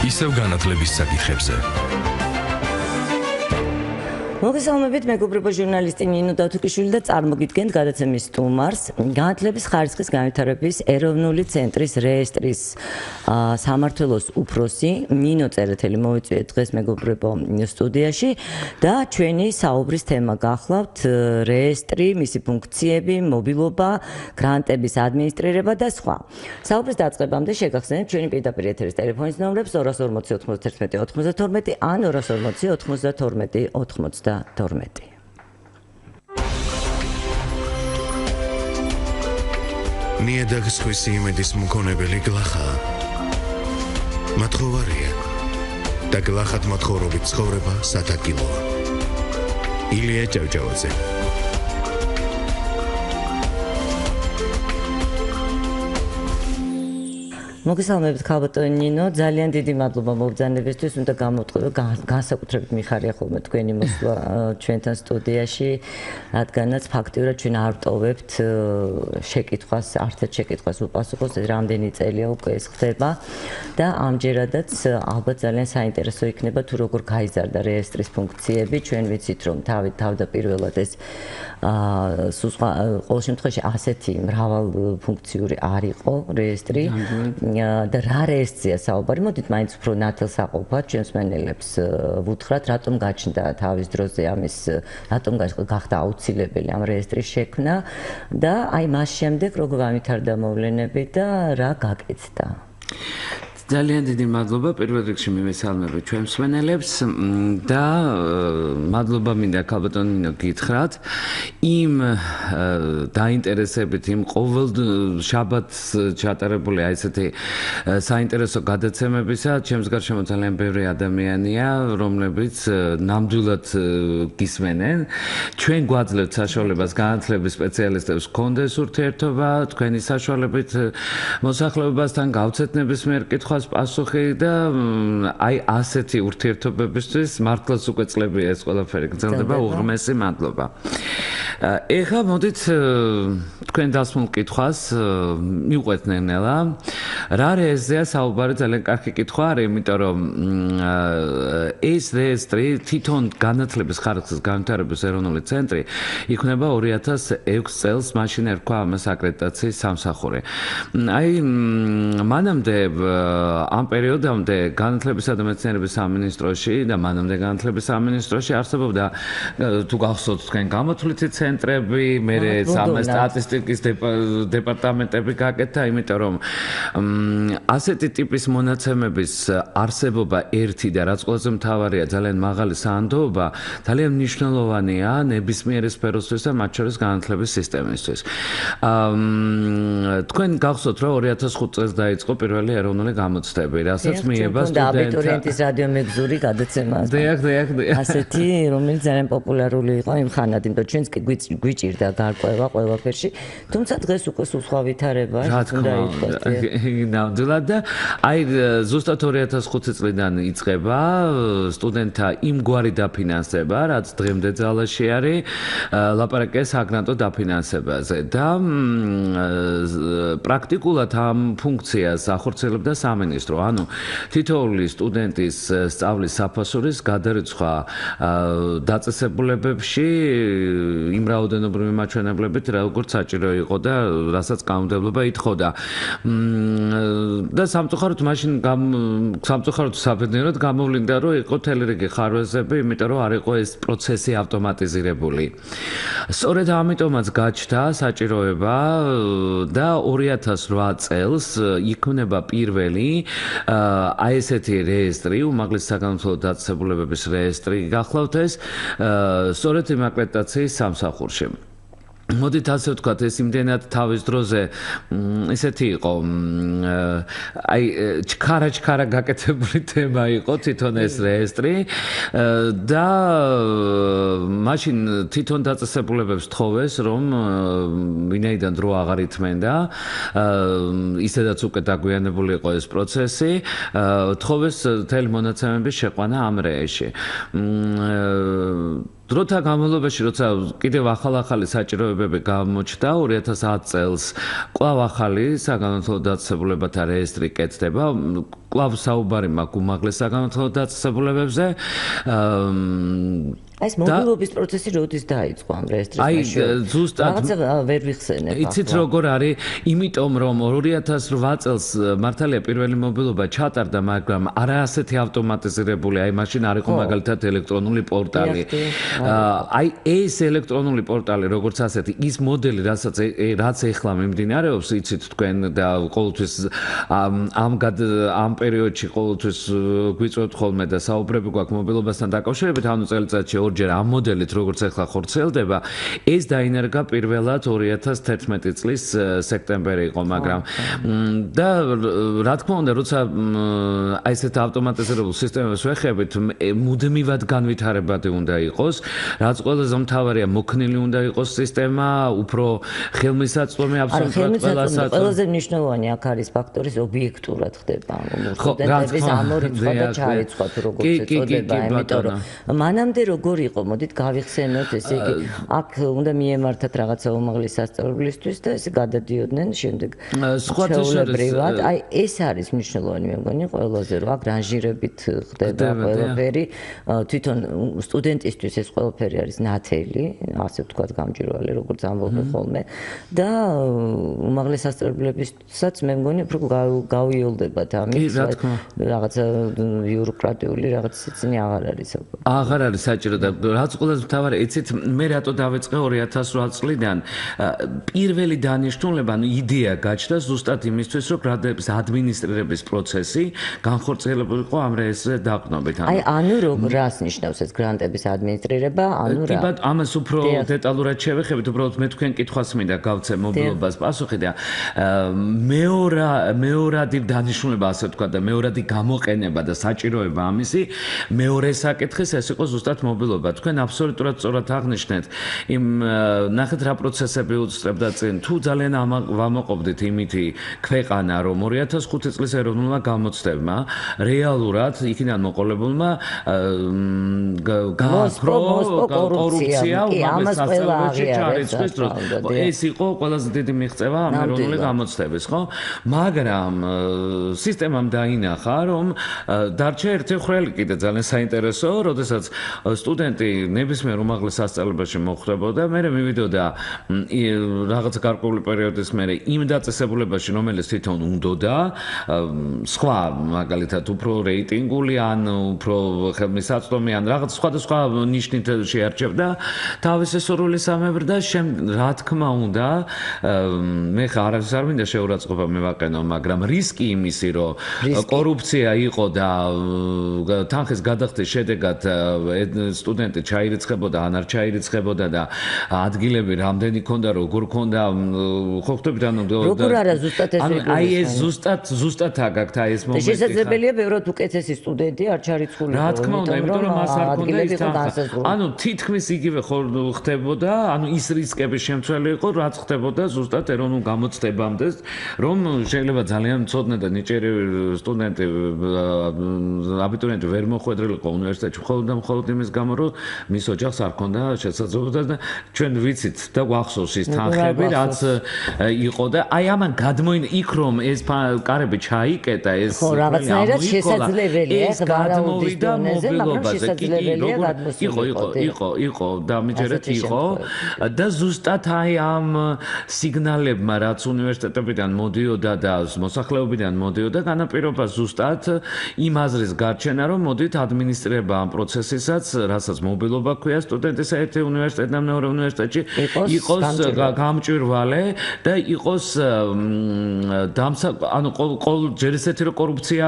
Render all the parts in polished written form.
ისევ განათლების საკითხებზე. მოგესალმებით, მეგობრებო, ჟურნალისტი ნინო დათუკიშვილი და წარმოგიდგენთ გადაცემის სტუმარს, განათლების ხარისხის განვითარების ეროვნული ცენტრის რეესტრის სამმართველოს უფროსი ნინო წერეთელი მოვიწვიეთ დღეს მეგობრებო სტუდიაში და ჩვენი საუბრის თემა გახლავთ რეესტრი, მისი ფუნქციები, მობილობა, გრანტების ადმინისტრირება და სხვა. საუბრის დაწყებამდე შეგახსენებთ ჩვენი პირდაპირ ეთერის ტელეფონის ნომრებს 240 91 92 ან 240 92 92. ნიადაგის ხვისი იმედის მქონებელი გლახაა. მათხოვარია და გლახად მათხოვრობით ცხოვრება სათაკილოა. ილია ჭავჭავაძე. მოგესალმებით ქალბატონი ნინო, ძალიან დიდი მადლობა მობრძანებისთვის, უნდა გამოვტყო განსაკუთრებით მიხარია ხოლმე თქვენი მოსვლა ჩვენთან სტუდიაში, რადგანაც ფაქტიურად ჩვენ არ ვტოვებთ შეკითხვას, არც ერთ შეკითხვას უპასუხოს, რამდენი წელია უკვე ეს ხდება და ამჯერადაც ალბათ ძალიან საინტერესო იქნება თუ როგორ გაიზარდა რეესტრის ფუნქციები, ჩვენ ვიცით რომ თავდაპირველად ეს ყოველ შემთხვევაში ასეთი მრავალფუნქციური არ იყო რეესტრი და რა რეესტრია საუბარი, მოდით მაინც უფრო ნათელსაყოფად ჩვენს მსმენელებს ვუთხრათ, რატომ გაჩნდა თავის დროზე ამის, რატომ გახდა აუცილებელი ამ რეესტრის შექმნა და აი მას შემდეგ როგორ განვითარდა მოვლენები და რა გაკეთდა. ძალიან დიდი მადლობა პირველ რიგში მივესალმებით ჩვენ მსმენელებს და მადლობა მინდა ქალბატონ ნინო გითხრათ იმ დაინტერესებით იმ ყოველ შაბათს ჩატარებული აი ესეთი საინტერესო გადაცემებისა ჩემს გარშემო ძალიან ბევრი ადამიანია რომლებიც ნამდვილად გისმენენ ჩვენ გვაძლევთ საშუალებას განათლების სპეციალისტებს გქონდეს ურთიერთობა თქვენი საშუალებით მოსახლეობასთან გავცეთნების მიერ კითხვა პასუხი და აი ასეთი ურთიერთობებისთვის მართლაც უკვე წლებია ეს ყველაფერი გრძელდება უღრმესი მადლობა. ეხლა მოდით თქვენ დასმულ კითხვას მივყვეთ ნელა. რა რეესტრია საუბარი ძალიან კარგი კითხვა არის, იმიტომ რომ ეს რეესტრი თვითონ განათლების ხარისხის განვითარების ეროვნული ცენტრი იქნება 2006 წელს მაშინ ერქვა ამას აკრედიტაციის სამსახური. აი მანამდე ამ პერიოდამდე განათლებისა და მეცნიერების სამინისტროში და მანამდე განათლების სამინისტროში არსებობდა თუ გახსოვთ თქვენ გამოთვლითი ცენტრები, მერე სტატისტიკის დეპარტამენტები გაკეთდა, იმიტომ რომ ასეთი ტიპის მონაცემების არსებობა ერთი და რაც ყველაზე მთავარია ძალიან მაღალი საანდოობა ძალიან მნიშვნელოვანია ნებისმიერი სფეროსთვის და მათ შორის განათლების სისტემისთვის. თქვენ გახსოვთ რომ 2005 წელს დაიწყო პირველი ეროვნული გამოცდები, რასაც მიება სტუდენტთა აბიტურიენტის რადიომეგზური გადაცემა. დიახ. ასეთი, რომელიც ძალიან პოპულარული იყო იმ ხანად, იმიტომ ჩვენც კი გვიჭირდა გარკვევა ყველაფერში, თუმცა დღეს უკვე სულ სხვა ვითარებაა, უნდა ითქვას. ნამდვილად და აი ზუსტად 2005 წლიდან იწყება სტუდენტთა იმგვარი დაფინანსება, რაც დღემდე ძალაში არის, ლაპარაკია საგრანტო დაფინანსებაზე და პრაქტიკულად ამ ფუნქციას ახორციელებდა სამინისტრო, ანუ თითოეული სტუდენტის სწავლის საფასურის გადარიცხვა დაწესებულებებში იმ რაოდენობრივი მაჩვენებლებით, როგორც საჭირო იყო და რასაც კანონმდებლობა ითხოვდა. და სამწუხაროდ მაშინ სამწუხაროდ საბედნიეროდ გამოვლინდა რომ იყო მთელი რიგი ხარვეზები, იმიტომ რომ არ იყო ეს პროცესი ავტომატიზირებული. სწორედ ამიტომაც გაჩნდა საჭიროება და 2008 წელს იქმნება პირველი აი ესეთი რეესტრი, უმაღლესი საგანმანათლებლო დაწესებულებების რეესტრი გახლავთ ეს სწორედ იმ აკრედიტაციის სამსახურში. მოდით ასე ვთქვათ, ეს იმდენად თავის დროზე ესეთი იყო, აი ჩქარა გაკეთებული თემა იყო თვითონ ეს რეესტრი და მაშინ თვითონ დაწესებულებებს თხოვეს, რომ ვინაიდან დრო აღარ ითმენდა, ისედაც უკვე დაგვიანებული იყო ეს პროცესი, თხოვეს მთელი მონაცემების შეყვანა ამ რეესში. დროთა განმავლობაში, როცა კიდევ ახალ-ახალი საჭიროებები გამოჩნდა 2010 წელს, კვლავ ახალი საგანმანათლებლო დაწესებულებათა რეესტრი კეთდება. კვლავ საუბარი მაქვს უმაღლეს საგანმანათლებლო დაწესებულებებზე. ეს მობილობის პროცესი როდის დაიწყო ამ რეესტრის მეშვეობით? აი, ზუსტად რაღაცა ვერ ვიხსენებ. იცით როგორ არის? იმიტომ რომ 2008 წელს მართალია პირველი მობილობა ჩატარდა, მაგრამ არა ასეთი ავტომატიზირებული, აი მაშინ არ იყო მაგალითად ელექტრონული პორტალი. აი ეს ელექტრონული პორტალი როგორც ასეთი, ის მოდელი, რაც ეხლა მიმდინარეობს, იცით თქვენ და ყოველთვის ამ პერიოდში ყოველთვის გვიწევთ ხოლმე და საუბრები გვაქვს მობილობასთან დაკავშირებით, ანუ წელიწადში ორჯერ ამ მოდელით როგორც ახლა ხორციელდება, ეს დაინერგა პირველად 2011 წლის სექტემბერი იყო, მაგრამ და რა თქმა უნდა, როცა აი ესეთ ავტომატიზირებულ სისტემებს ვეხებით, მუდმივად განვითარებადი უნდა იყოს, რაც ყველაზე მთავარია, მოქნილი უნდა იყოს სისტემა, უფრო ხელმისაწვდომი აბსოლუტურად ყველასაც. ყველაზე მნიშვნელოვანი აქ არის ფაქტორის ობიექტურად ხდება სტუდენტების ამ ორი სხვა და ჩაიწყვა თუ როგორც ეწოდება, იმიტომ რომ მანამდე როგორ იყო, მოდით გავიხსენოთ, ესე იგი, აქ უნდა მიემართათ რაღაცა უმაღლესი სასწავლებლისთვის და ესე გადადიოდნენ შემდეგ ჩვეულებრივად. აი ეს არის მნიშვნელოვანი, მე მგონი, ყველაზე რომ აქ რანჟირებით ხდება ყველაფერი, თვითონ სტუდენტისთვის ეს ყველაფერი არის ნათელი, ასე ვთქვათ, გამჭვირვალე, როგორც ამბობენ ხოლმე და უმაღლეს სასწავლებლებისაც მე მგონი უფრო გავიოლდებათ ამის რაღაცა ბიუროკრატიული რაღაც სიცინი აღარ არის. აღარ არის საჭირო და რაც ყველაზე მთავარი, იცით, მე რატო დავიწყე 2008 წლიდან პირველი დანიშნულება, ანუ იდეა გაჩნდა ზუსტად იმისთვის, რომ გრანტების ადმინისტრირების პროცესი განხორციელებულიყო ამ რეესტრზე დაყრდნობით. აი, ანუ რას ნიშნავს ეს გრანტების ადმინისტრირება? ანუ რა? კი, ამას უფრო დეტალურად შევეხებით, უბრალოდ მე თქვენ კითხვას მინდა გავცე მობილობას პასუხი და მეორადი დანიშნულება, ასე ვთქვათ, და მეორადი გამოყენება და საჭიროება ამისი, მეორე საკითხის ეს იყო ზუსტად მობილობა. თქვენ აბსოლუტურად სწორად აღნიშნეთ, ნახეთ რა პროცესები უწევდა წინ. თუ ძალიან ვამოყობდით იმითი ქვეყანა, რომ 2005 წლის ეროვნულმა გამოცდებმა რეალურად იქიდან მოყოლებულმა გააქრო კორუფცია უმაღლეს სასწავლებელში ჩარიცხვის დროს. ეს იყო ყველაზე დიდი მიღწევა ამ ეროვნული გამოცდების, ხო? მაგრამ სისტემამ დაინახა, რომ დარჩა ერთი ხრელი კიდე ძალიან საინტერესო, როდესაც სტუდენტი ნებისმიერ უმაღლეს სასწავლებელში მოხვდებოდა, მერე მივიდოდა რაღაცა გარკვეული პერიოდის მერე იმ დაწესებულებაში, რომელიც თვითონ უნდოდა, სხვა მაგალითად უფრო რეიტინგული ან უფრო ხელმისაწვდომი ან რაღაც სხვადასხვა ნიშნით შეარჩევდა თავისი სურვილისამებრ და რა თქმა უნდა, მე ხარავს არ მინდა შეურაცხყოფა მევაყენო, მაგრამ რისკი იმისი, რომ კორუფცია იყო და თანხის გადახდის შედეგად სტუდენტი ჩაირიცხებოდა ან არ ჩაირიცხებოდა და ადგილები რამდენი ქონდა, როგორ ქონდა, ხო ხვდებით, ანუ როგორ არა ზუსტად ეს აი ეს ზუსტად აქ აი ეს მომენტი. შესაძლებელია ბევრად უკეთესი სტუდენტი არ ჩარიცხულიყო. რა თქმა უნდა, იმიტომ რომ მას არ ქონდა ის თანხა. ანუ თითქმის იგივე ხდებოდა, ანუ ის რისკების შემცველი იყო, რაც ხდებოდა ზუსტად ეროვნულ გამოცდებამდე, რომ შეიძლება ძალიან მცოდნე და ნიჭიერი სტუდენტი, აბიტურიენტი ვერ მოხვედრილიყო უნივერსიტეტში მხოლოდ იმის გამო, რომ მის ოჯახს არ ქონდა შესაძლებლობა და ჩვენ ვიცით და გვახსოვს ის თანხები, რაც იყო და აი ამან იქ რომ ეს კარები ჩაიკეტა, ეს ხო, რაღაცნაირად შესაძლებელია ვარაუდის დონეზე, მაგრამ შესაძლებელია გადმოსულიყო. იყო და მიჯერეთ იყო და ზუსტად აი ამ სიგნალებმა, რაც უნივერსიტეტებიდან მოდიოდა და მოსახლეობიდან მოდიოდა, განაპირობა ზუსტად იმ აზრის გარჩენა, რომ მოდით ადმინისტრირება ამ პროცესისაც, რასაც მობილობა ქვია სტუდენტის ერთი უნივერსიტეტიდან მეორე უნივერსიტეტში იყოს გამჭვირვალე და იყოს ანუ ჯერ ესეთი რომ კორუფცია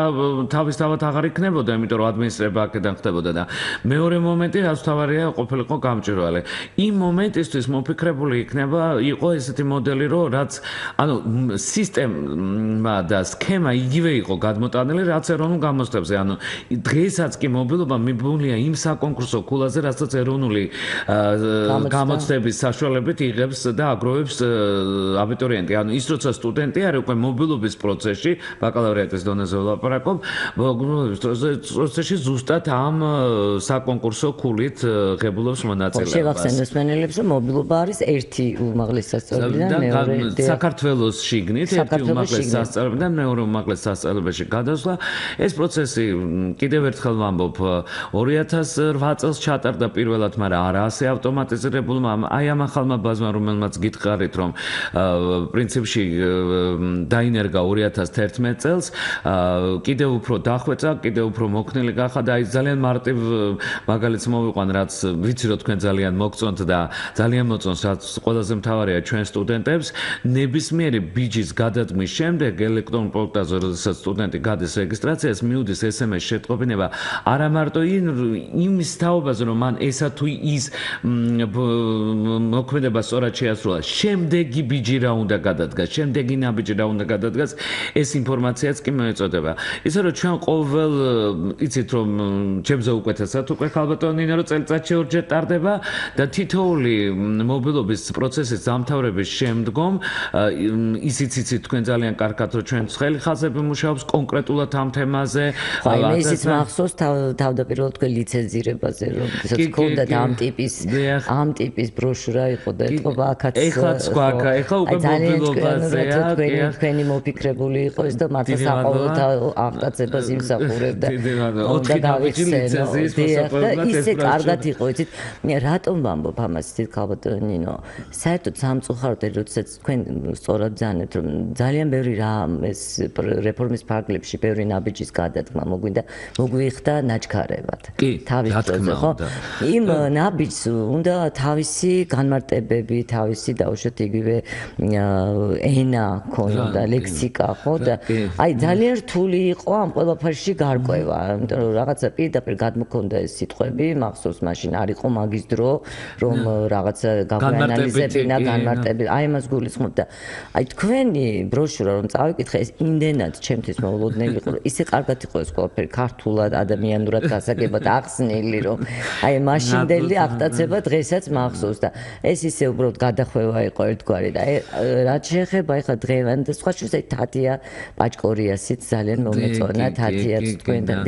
თავისთავად აღარ იქნებოდა, იმიტომ რომ ადმინისტრირება აქედან ხდებოდა და მეორე მომენტი, რაც თავარია ყოფილიყო გამჭვირვალე. იმ მომენტისთვის მოფიქრებული იყო ესეთი მოდელი, რომ რაც ანუ სისტემა და სქემა იგივე იყო გადმოტანილი, რაც ეროვნულ გამოცდებზე. ანუ დღესაც კი მობილობა მიბუნია იმ საკონკურსო ქულაზე, რასაც ეროვნული გამოცდების საშუალებით იღებს და აგროვებს აბიტურიენტი. ანუ ის როცა სტუდენტი არის უკვე მობილობის პროცესში, ბაკალავრიატის დონეზე ვლაპარაკობ, მობილობის პროცესში ზუსტად ამ საკონკურსო ქულით ღებულობს მონაწილეობას. შევახსენოთ მსმენელებს, რომ მობილობა არის ერთი უმაღლესი სასწავლებლიდან მეორე საქართველოს შიგნით ერთი უმაღლესი სასწავლებელიდან მეორე უმაღლეს სასწავლებელში გადასვლა. ეს პროცესი კიდევ ერთხელ ვამბობ 2008 წელს ჩატარდა პირველად, მაგრამ არა ასე ავტომატიზირებულმა აი ამ ახალმა ბაზმა, რომელმაც გითხარით, რომ პრინციპში დაინერგა 2011 წელს, კიდევ უფრო დახვეწა, კიდევ უფრო მოქნილი გახდა და აი ძალიან მარტივ მაგალითს მოვიყვან, რაც ვიცი რომ თქვენ ძალიან მოგწონთ და ძალიან მოწონს, რაც ყველაზე მთავარია ჩვენ სტუდენტებს, ნებისმიერი ბიჯის გადადგმის შემდეგ ელექტრონულ პორტალზე, როდესაც სტუდენტი გადის რეგისტრაციას, მიუდის SMS შეტყობინება არა მარტო იმის თაობაზე, რომ მან ესა თუ ის მოქმედება სწორად შეასრულა, შემდეგი ბიჯი რა უნდა გადადგას, შემდეგი ნაბიჯი რა უნდა გადადგას, ეს ინფორმაციაც კი მოეწოდება. ისე რომ ჩვენ ყოველ იცით რომ ჩემზე უკეთესად უკვე ხალბატონი ნინო რომ წელიწადში ორჯერ ტარდება და თითოეული მობილობის პროცესის დამთავრების შემდგომ ისიც იცით თქვენ ძალიან კარგად რომ ჩვენ ცხელი ხაზები მუშაობს კონკრეტულად ამ თემაზე. აი ისიც მახსოვს თავდაპირველად თქვენ ლიცენზირებაზე რომ გქონდათ ამ ტიპის ბროშურა იყო და ეთყობა აქაც ეხლაც გვაქვს, ეხლა უკვე მობილობაზეა. თქვენი მოფიქრებული იყო ეს და მართლა საყოველთაო აღტაცებას იმსახურებდა. და გავიხსენოთ ისე კარგად იყო, იცით, რატომ ვამბობ ამას, იცით, ხალბატონო ნინო, საერთოდ სამწუხაროდ როდესაც თქვენ სწორად ბრძანებთ, რომ ძალიან ბევრი რამ ეს რეფორმის ფარგლებში ბევრი ნაბიჯის გადადგმა მოგვიხდა ნაჩქარებად. თავის დროზე, ხო? იმ ნაბიჯს უნდა თავისი განმარტებები, თავისი დაუშვათ იგივე ენა ქონდა, ლექსიკა, ხო? და აი ძალიან რთული იყო ამ ყველაფერში გარკვევა, იმიტომ რომ რაღაცა პირდაპირ გადმოქონდა ეს სიტყვები, მახსოვს მაშინ არ იყო მაგის დრო, რომ რაღაცა გაგვანალიზებინა, განმარტები, აი ამას გულისხმობ და აი თქვენი ბროშურა რომ წავიკითხე, ეს იმდენად ჩემთვის მოულოდნელი იყო, ისე კარგად იყო ეს ყველაფერი ქართულად, ადამიანურად გასაგებად ახსნილი, რომ აი მაშინდელი აღტაცება დღესაც მახსოვს და ეს ისე უბრალოდ გადახვევა იყო ერთგვარი და რაც შეეხება ეხლა დღევანდელ სხვა შუს აი თათია პაჭკორიასიც ძალიან მომეწონა თათიაც თქვენთან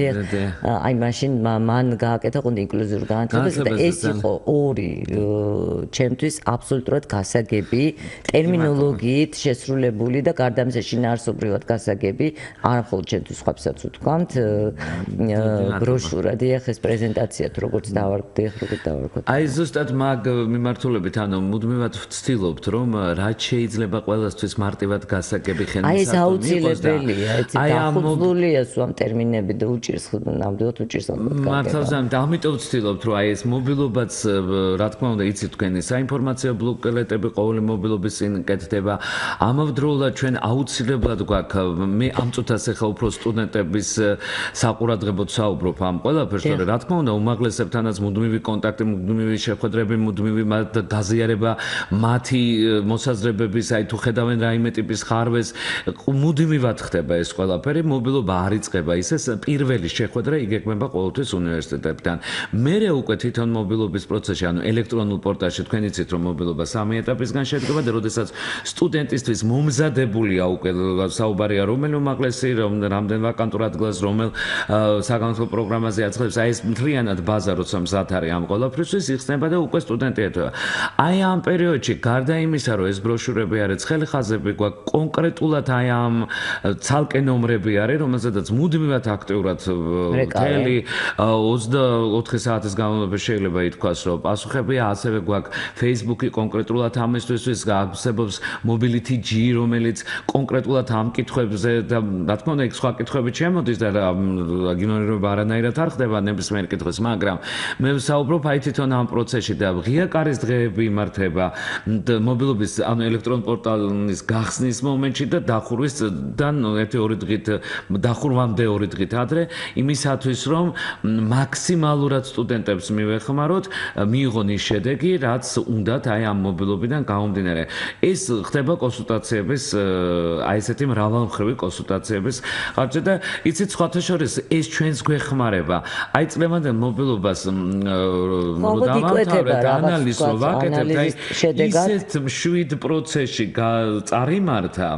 აი მაშინ მან გააკეთა ყო ინკლუზიურ განათლებას და ეს იყო ორი ჩემთვის აბსოლუტურად გასაგები ტერმინოლოგიით შესრულებული და გარდა ამისა შინაარსობრივად გასაგები არამხოლოდ ჩემთვის სხვაებსაც ვთქვამთ ბროშურა დიახ ეს პრეზენტაცია თუ როგორც დავარქვათ აი ზუსტად მაგ მიმართულებით ანუ მუდმივად ვცდილობთ რომ რაც შეიძლება ყველასთვის მარტივად გასაგები ხენისათვის აი ეს აუცილებელია ეს დახუცლულია სულ ამ ტერმინები და უჭირს ნამდვილად უჭირს მართლაც ამიტომ ვცდილობთ რომ აი ეს მობილობაც რა თქმა უნდა იცით თქვენი საინფორმაციო ბლოკელეტები ყოველი მობილობის წინ კეთდება ამავდროულად ჩვენ აუცილებლად გვაქვს მე ამ წუთას ახლა უფრო სტუდენტების საყურადღებოდ საუბრობ ამ ყველაფერს რომ რა თქმა უნდა უმაღლესებთანაც მუდმივი კონტაქტი მუდმივი შეხვედრები მუდმივი დაზიარება მათი მოსაზრებების აი თუ ხედავენ რაიმე ტიპის ხარვეს მუდმივად ხდება ეს ყველაფერი მობილობა არ იწყება ისე პირველი შეხვედრა იგეგმება ყოველთვის უნივერსიტეტებთან მერე უკვე თვითონ მობილობის პროცესში ანუ ელექტრონულ პორტალში თქვენ იცით რომ მობილობა სამი ეტაპისგან შედგება და როდესაც სტუდენტისთვის მომზადებულია უკვე საუბარია რომელი უმაღლესი რამდენ ვაკანტურ ადგილას რომელ საგანმანათლებლო პროგრამაზე აცხადებს აი ეს მთლიანად ბაზა როცა მზად არის ამ ყველაფრისთვის იხსნება და უკვე სტუდენტი ეთვება აი ამ პერიოდში გარდა იმისა რომ ეს ბროშურები არის ცხელი ხაზები გვაქვს კონკრეტულად აი ამ ცალკე ნომრები არის რომელზედაც მუდმივად აქტიურად მთელი 24 საათის განმავლობაში შეიძლება ითქვას რომ პასუხებია ასევე გვაქვს Facebook-ი კონკრეტულად ამისთვის გასებობს Mobility G რომელიც კონკრეტულად ამ კითხვებზე და რა თქმა უნდა იქ სხვა კითხვები შემოდის და აგინონირება არანაირად არ ხდება ნებისმიერ კითხვის მაგრამ მე ვსაუბრობ აი თვითონ ამ პროცესში და ღია კარის დღეები იმართება მობილობის ანუ ელექტრონულ პორტალის გახსნის მომენტში და დახურვისდან 1-2 დღით დახურვამდე 2 დღით ადრე იმისათვის რომ მაქსიმალურად სტუდენტებს მივეხმაროთ მიიღონ ის შედეგი რაც უნდათ აი ამ მობილობიდან გამომდინარე ეს ხდება კონსულტაციების აი ესეთი მრავალმხრივი კონსულტაციების ხარჯზე და იცით სხვათა შორის ეს ჩვენს გვეხმარება აი წლევანდელ მობილობა მშენებლობას რო დავამთავრეთ, ანალიზს რო ვაკეთებთ, აი ისეთ მშვიდ პროცესში წარიმართა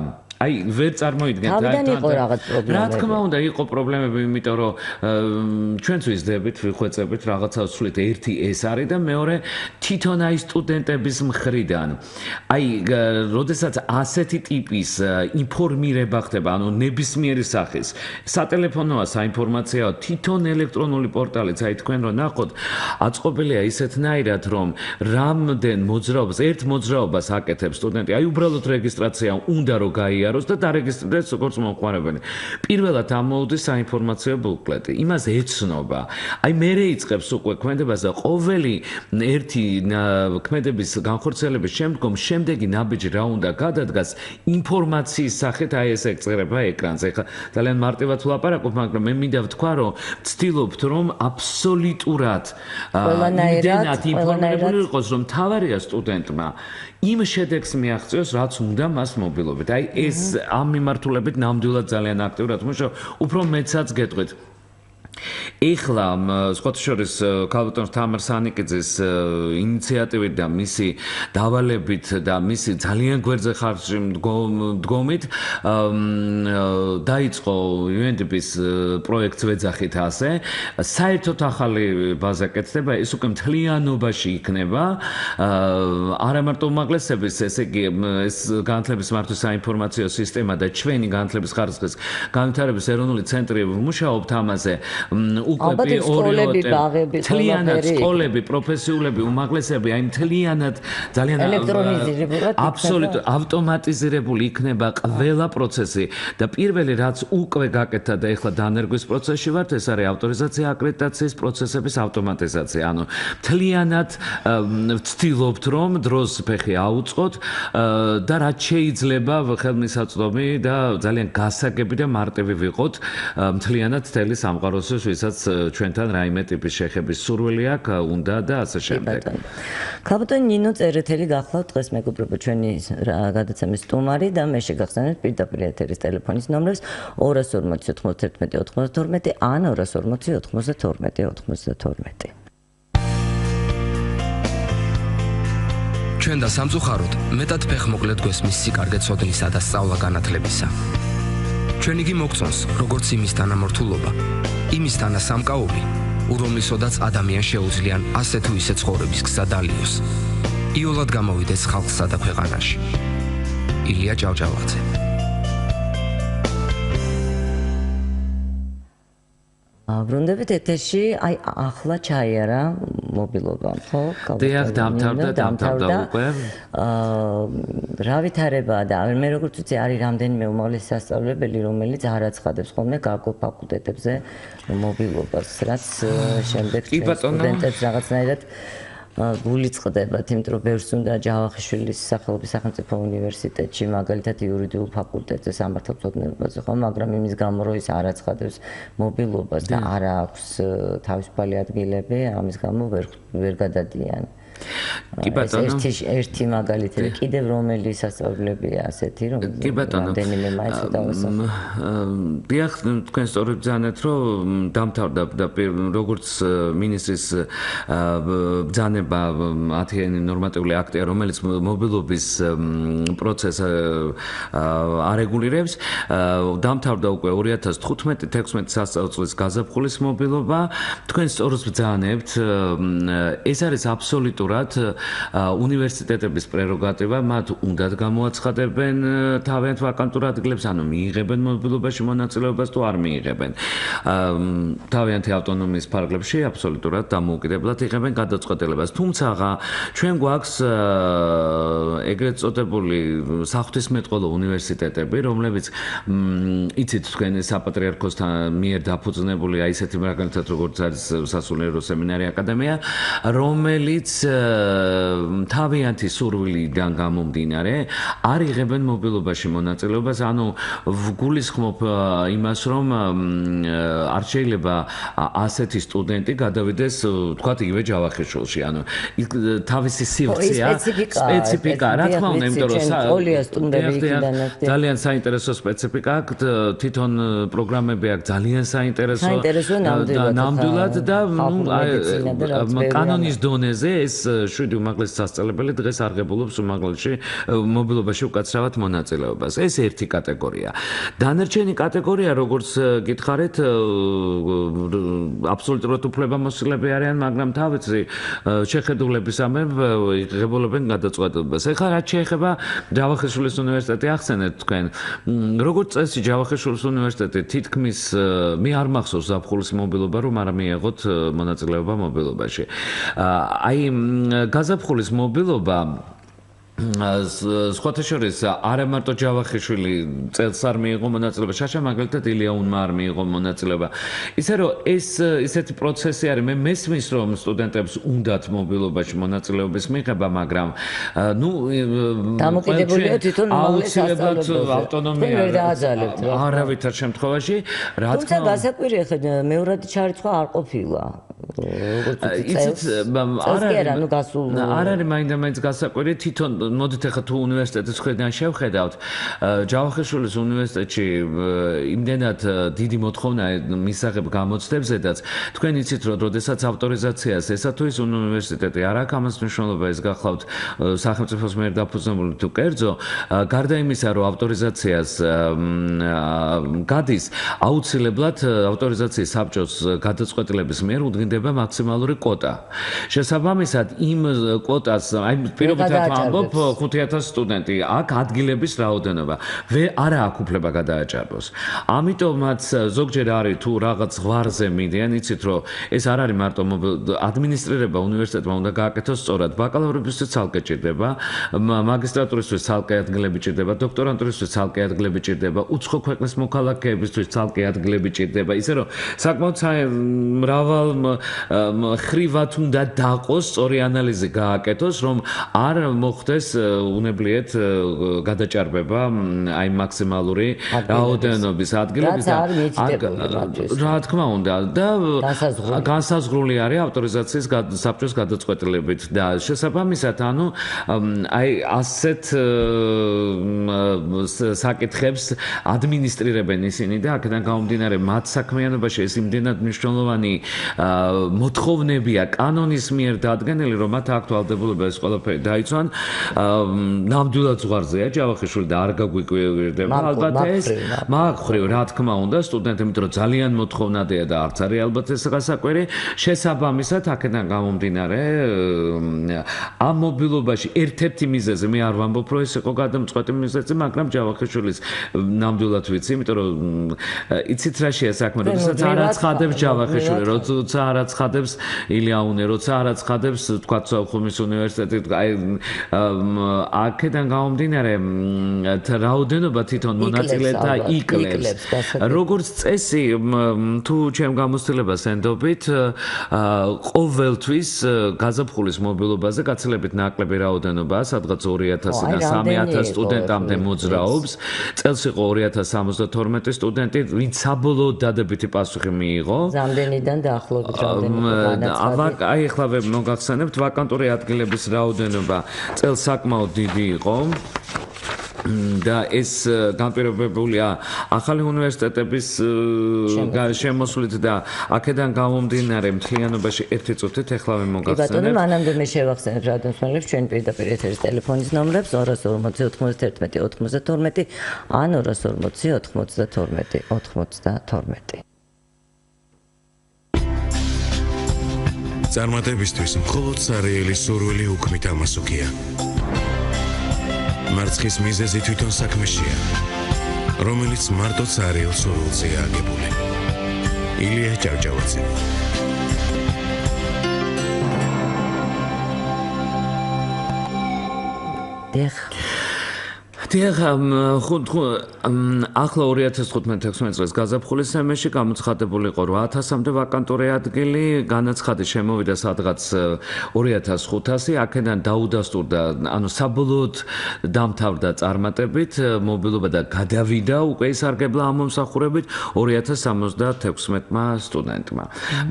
აი ვერ წარმოიდგენთ თავიდან იყო რაღაც პრობლემები. რა თქმა უნდა იყო პრობლემები, იმიტომ რომ ჩვენც ვიზდებით, ვიხვეწებით რაღაცას ვსვლით, ერთი ეს არის და მეორე თვითონ აი სტუდენტების მხრიდან. აი, როდესაც ასეთი ტიპის ინფორმირება ხდება, ანუ ნებისმიერი სახის, სატელეფონოა საინფორმაციო, თვითონ ელექტრონული პორტალიც, აი თქვენ რო ნახოთ, აწყობილია ისეთნაირად, რომ რამდენ მოძრაობას, ერთ მოძრაობას აკეთებს სტუდენტი, აი უბრალოდ რეგისტრაცია უნდა რომ გაიაროს და დარეგისტრირდეს როგორც მომხმარებელი. პირველად ამოუდის საინფორმაციო ბუკლეტი. იმას ეცნობა. აი მერე იწყებს უკვე ქმედებას და ყოველი ერთი ქმედების განხორციელების შემდგომ შემდეგი ნაბიჯი რა უნდა გადადგას ინფორმაციის სახით აი ეს ეგწერება ეკრანზე. ეხლა ძალიან მარტივად ვლაპარაკობ, მაგრამ მე მინდა ვთქვა, რომ ვცდილობთ, რომ აბსოლუტურად იმდენად ინფორმირებული იყოს, რომ თავარია სტუდენტმა იმ შედეგს მიაღწიოს, რაც უნდა მას მობილობით. აი ეს ამ მიმართულებით ნამდვილად ძალიან აქტიურად მუშაობ, უფრო მეცაც გეტყვით. ეხლა სხვათა შორის ქალბატონ თამარ სანიკიძის ინიციატივით და მისი დავალებით და მისი ძალიან გვერდზე ხარჯი მდგომით დაიწყო UNDP-ის პროექტს ვეძახით ასე. საერთოდ ახალი ბაზა კეთდება, ეს უკვე მთლიანობაში იქნება. არა მარტო უმაღლესების, ესე იგი ეს განათლების მართვის საინფორმაციო სისტემა და ჩვენი განათლების ხარისხის განვითარების ეროვნული ცენტრი მუშაობთ ამაზე. უკვე მთლიანად სკოლები, პროფესიულები, უმაღლესები, აი მთლიანად ძალიან აბსოლუტურად ავტომატიზირებული იქნება ყველა პროცესი და პირველი რაც უკვე გაკეთდა და ეხლა დანერგვის პროცესში ვართ, ეს არის ავტორიზაცია აკრედიტაციის პროცესების ავტომატიზაცია. ანუ მთლიანად ვცდილობთ, რომ დროს ფეხი აუწყოთ და რაც შეიძლება ხელმისაწვდომი და ძალიან გასაგები და მარტივი ვიყოთ მთლიანად მთელი სამყაროსთვის, ვისაც ჩვენთან რაიმე ტიპის შეხების სურვილი აქვს, უნდა და ასე შემდეგ. ქალბატონ ნინო წერეთელი გახლავთ დღეს მეგობრებო ჩვენი გადაცემის სტუმარი და მე შეგახსენებთ პირდაპირ ეთერის ტელეფონის ნომრებს 240 91 92 ან 240 92 92. ჩვენ და სამწუხაროდ მეტად ფეხმოკლედ გვესმის სიკარგე ცოდნისა და სწავლა განათლებისა. ჩვენ იგი მოგწონს, როგორც იმის თანამორთულობა, იმის თანასამკაობი, ურომლისოდაც ადამიანს შეუძლიან ასე თუ ისე ცხოვრების გზა დალიოს. იოლად გამოვიდეს ხალხსა და ქვეყანაში. ილია ჭავჭავაძე. ბრუნდებით ეთერში, აი ახლა ჩაიარა მობილობა, ხო? დიახ, დამთავრდა უკვე. რა ვითარებაა და მე როგორც ვიცი, არის რამდენიმე უმაღლესი სასწავლებელი, რომელიც არ აცხადებს ხოლმე გარკვეულ ფაკულტეტებზე მობილობას, რაც შემდეგ სტუდენტებს რაღაცნაირად გული წყდებათ, იმიტომ რომ ბევრს უნდა ჯავახიშვილის სახელობის სახელმწიფო უნივერსიტეტში, მაგალითად იურიდიულ ფაკულტეტზე სამართალმცოდნეობაზე, ხო, მაგრამ იმის გამო რომ ის არ აცხადებს მობილობას და არ აქვს თავისუფალი ადგილები, ამის გამო ვერ გადადიან. კი ბატონო, ერთი მაგალითი და კიდევ რომელი სასწავლებელია ასეთი, რომ რამდენიმე მაინც დავასახო. დიახ, თქვენ სწორედ ბრძანეთ, რომ დამთავრდა და როგორც მინისტრის ბრძანება 10-იანი ნორმატიული აქტია, რომელიც მობილობის პროცესს არეგულირებს, დამთავრდა უკვე 2015-16 სასწავლებლის გაზაფხულის მობილობა. თქვენ სწორად ბრძანებთ, ეს არის აბსოლუტურად უნივერსიტეტების პრეროგატივა, მათ უნდათ გამოაცხადებენ თავიანთ ვაკანტურ ადგილებს, ანუ მიიღებენ მობილობაში მონაწილეობას თუ არ მიიღებენ. თავიანთი ავტონომიის ფარგლებში აბსოლუტურად დამოუკიდებლად იღებენ გადაწყვეტილებას. თუმცა ჩვენ გვაქვს ეგრეთ წოდებული საღვთისმეტყველო უნივერსიტეტები, რომლებიც იცით თქვენ საპატრიარქოსთან მიერ დაფუძნებული აი ესეთი მაგალითად როგორც არის სასულიერო სემინარი აკადემია, რომელიც თავიანთი სურვილიდან გამომდინარე არ იღებენ მობილობაში მონაწილეობას, ანუ გულისხმობ იმას, რომ არ შეიძლება ასეთი სტუდენტი გადავიდეს, თქვათ, იგივე ჯავახიშვილში, ანუ თავისი სივრცეა, სპეციფიკა, რა თქმა უნდა, იმიტომ რომ ძალიან საინტერესო სპეციფიკა აქვს, თვითონ პროგრამები აქვს ძალიან საინტერესო ნამდვილად და კანონის დონეზე ეს 7 უმაღლესი სასწავლებელი დღეს არღებულობს უმაღლესში მობილობაში უკაცრავად მონაწილეობას. ეს ერთი კატეგორია. დანარჩენი კატეგორია, როგორც გითხარით, აბსოლუტურად უფლებამოსილები არიან, მაგრამ თავისი შეხედულებისამებრ იღებოლებენ გადაწყვეტილებას. ეხლა რაც შეეხება ჯავახიშვილის უნივერსიტეტი ახსენეთ თქვენ, როგორც წესი ჯავახიშვილის უნივერსიტეტი თითქმის მე არ მახსოვს ზაფხულის მობილობა რომ არ მიიღოთ მონაწილეობა მობილობაში. აი გაზაფხულის მობილობა სხვათა შორის არა მარტო ჯავახიშვილი წელს არ მიიღო მონაწილეობა, შაშა მაგალითად ილია-უნმა არ მიიღო მონაწილეობა. ისე რომ ეს ისეთი პროცესი არის, მე მესმის რომ სტუდენტებს უნდათ მობილობაში მონაწილეობის მიღება, მაგრამ ნუ დამოკიდებულია თვითონ აუცილებლად ავტონომია არავითარ შემთხვევაში, რა თქმა უნდა. თუმცა გასაკვირია ხა მეორადი ჩარიცხვა არ ყოფილა. არ არის მაინდა-მაინც გასაკვირი, თვითონ მოდით ახლა თუ უნივერსიტეტის მხრიდან შევხედავთ, ჯავახიშვილის უნივერსიტეტში იმდენად დიდი მოთხოვნა მისაღებ გამოცდებზედაც, თქვენ იცით რომ როდესაც ავტორიზაციას ესა თუ ის უნივერსიტეტი არ აქვს ამას მნიშვნელობა, ეს გახლავთ სახელმწიფოს მიერ დაფუძნებული თუ კერძო, გარდა იმისა რომ ავტორიზაციას გადის, აუცილებლად ავტორიზაციის საბჭოს გადაწყვეტილების მიერ უდგინდება მაქსიმალური კვოტა. შესაბამისად, იმ კვოტას, აი პირობითად ვამბობ 5000 სტუდენტი, აქ ადგილების რაოდენობა. არა აქვს უფლება გადააჭარბოს. ამიტომაც ზოგჯერ არის თუ რაღაც ზღვარზე მიდიან, იცით რომ ეს არ არის მარტო ადმინისტრირება უნივერსიტეტმა უნდა გააკეთოს სწორად. ბაკალავრებისთვის ცალკე ჭირდება, მაგისტრატურისთვის ცალკე ადგილები ჭირდება, დოქტორანტურისთვის ცალკე ადგილები ჭირდება, უცხო ქვეყნის მოქალაქეებისთვის ცალკე ადგილები ჭირდება. ისე რომ საკმაოდ მრავალ ხრივად უნდა დაყოს სწორი ანალიზი გააკეთოს, რომ არ მოხდეს უნებლიეთ გადაჭარბება აი მაქსიმალური რაოდენობის ადგილების და რა თქმა უნდა და განსაზღვრული არის ავტორიზაციის საბჭოს გადაწყვეტილებით და შესაბამისად ანუ აი ასეთ საკითხებს ადმინისტრირებენ ისინი და აქედან გამომდინარე მათ საქმიანობაში ეს იმდენად მნიშვნელოვანი მოთხოვნებია კანონის მიერ დადგენილი, რომ მათ აქტუალდებულება ეს ყველაფერი დაიცვან. ნამდვილად ზღვარზეა ჯავახიშვილი და არ გაგვიკვირდება. ალბათ ეს მაგ ხრივ რა თქმა უნდა სტუდენტები, იმიტომ რომ ძალიან მოთხოვნადია და არც არის ალბათ ეს გასაკვირი. შესაბამისად, აქედან გამომდინარე ამ მობილობაში ერთ-ერთი მიზეზი მე არ ვამბობ, რომ ეს იყო გადამწყვეტი მიზეზი, მაგრამ ჯავახიშვილის ნამდვილად ვიცი, იმიტომ რომ იცით რა შეა საქმე, როდესაც არ აცხადებს ჯავახიშვილი, როცა არ აცხადებს ილია-უნი, როცა არ აცხადებს თქვა სოხუმის უნივერსიტეტი, აი აქედან გამომდინარე რაოდენობა თვითონ მონაწილეთა იკლებს. როგორც წესი, თუ ჩემ გამოცდილებას ენდობით, ყოველთვის გაზაფხულის მობილობაზე გაცილებით ნაკლები რაოდენობაა, სადღაც 2000-დან 3000 სტუდენტამდე მოძრაობს. წელს იყო 2072 სტუდენტი, ვინც საბოლოოდ დადებითი პასუხი მიიღო. ზამდენიდან დაახლოებით რამდენი აი ახლა მოგახსენებთ ვაკანტური ადგილების რაოდენობა წელს საკმაოდ დიდი იყო და ეს განპირობებულია ახალი უნივერსიტეტების შემოსვლით და აქედან გამომდინარე მთლიანობაში ერთი წუთით ეხლა მოგახსენებთ. ბატონო, მანამდე მე შევახსენებ რადიოსმენელებს ჩვენ პირდაპირ ეთერის ტელეფონის ნომრებს 240 91 92 ან 240 92 92. წარმატებისთვის მხოლოდ სარიელი სურვილი უქმით ამასუქია. მარცხის მიზეზი თვითონ საქმეშია, რომელიც მარტო სარიელ სურვილზეა აგებული. ილია ჭავჭავაძე. დიახ, ახლა 2015-16 წელს გაზაფხულის სემესში გამოცხადებული იყო 8000-მდე ვაკანტური ადგილი, განაცხადი შემოვიდა სადღაც 2500, აქედან დაუდასტურდა, ანუ საბოლოოდ დამთავრდა წარმატებით, მობილობა და გადავიდა უკვე ისარგებლა ამ მომსახურებით 2076-მა სტუდენტმა.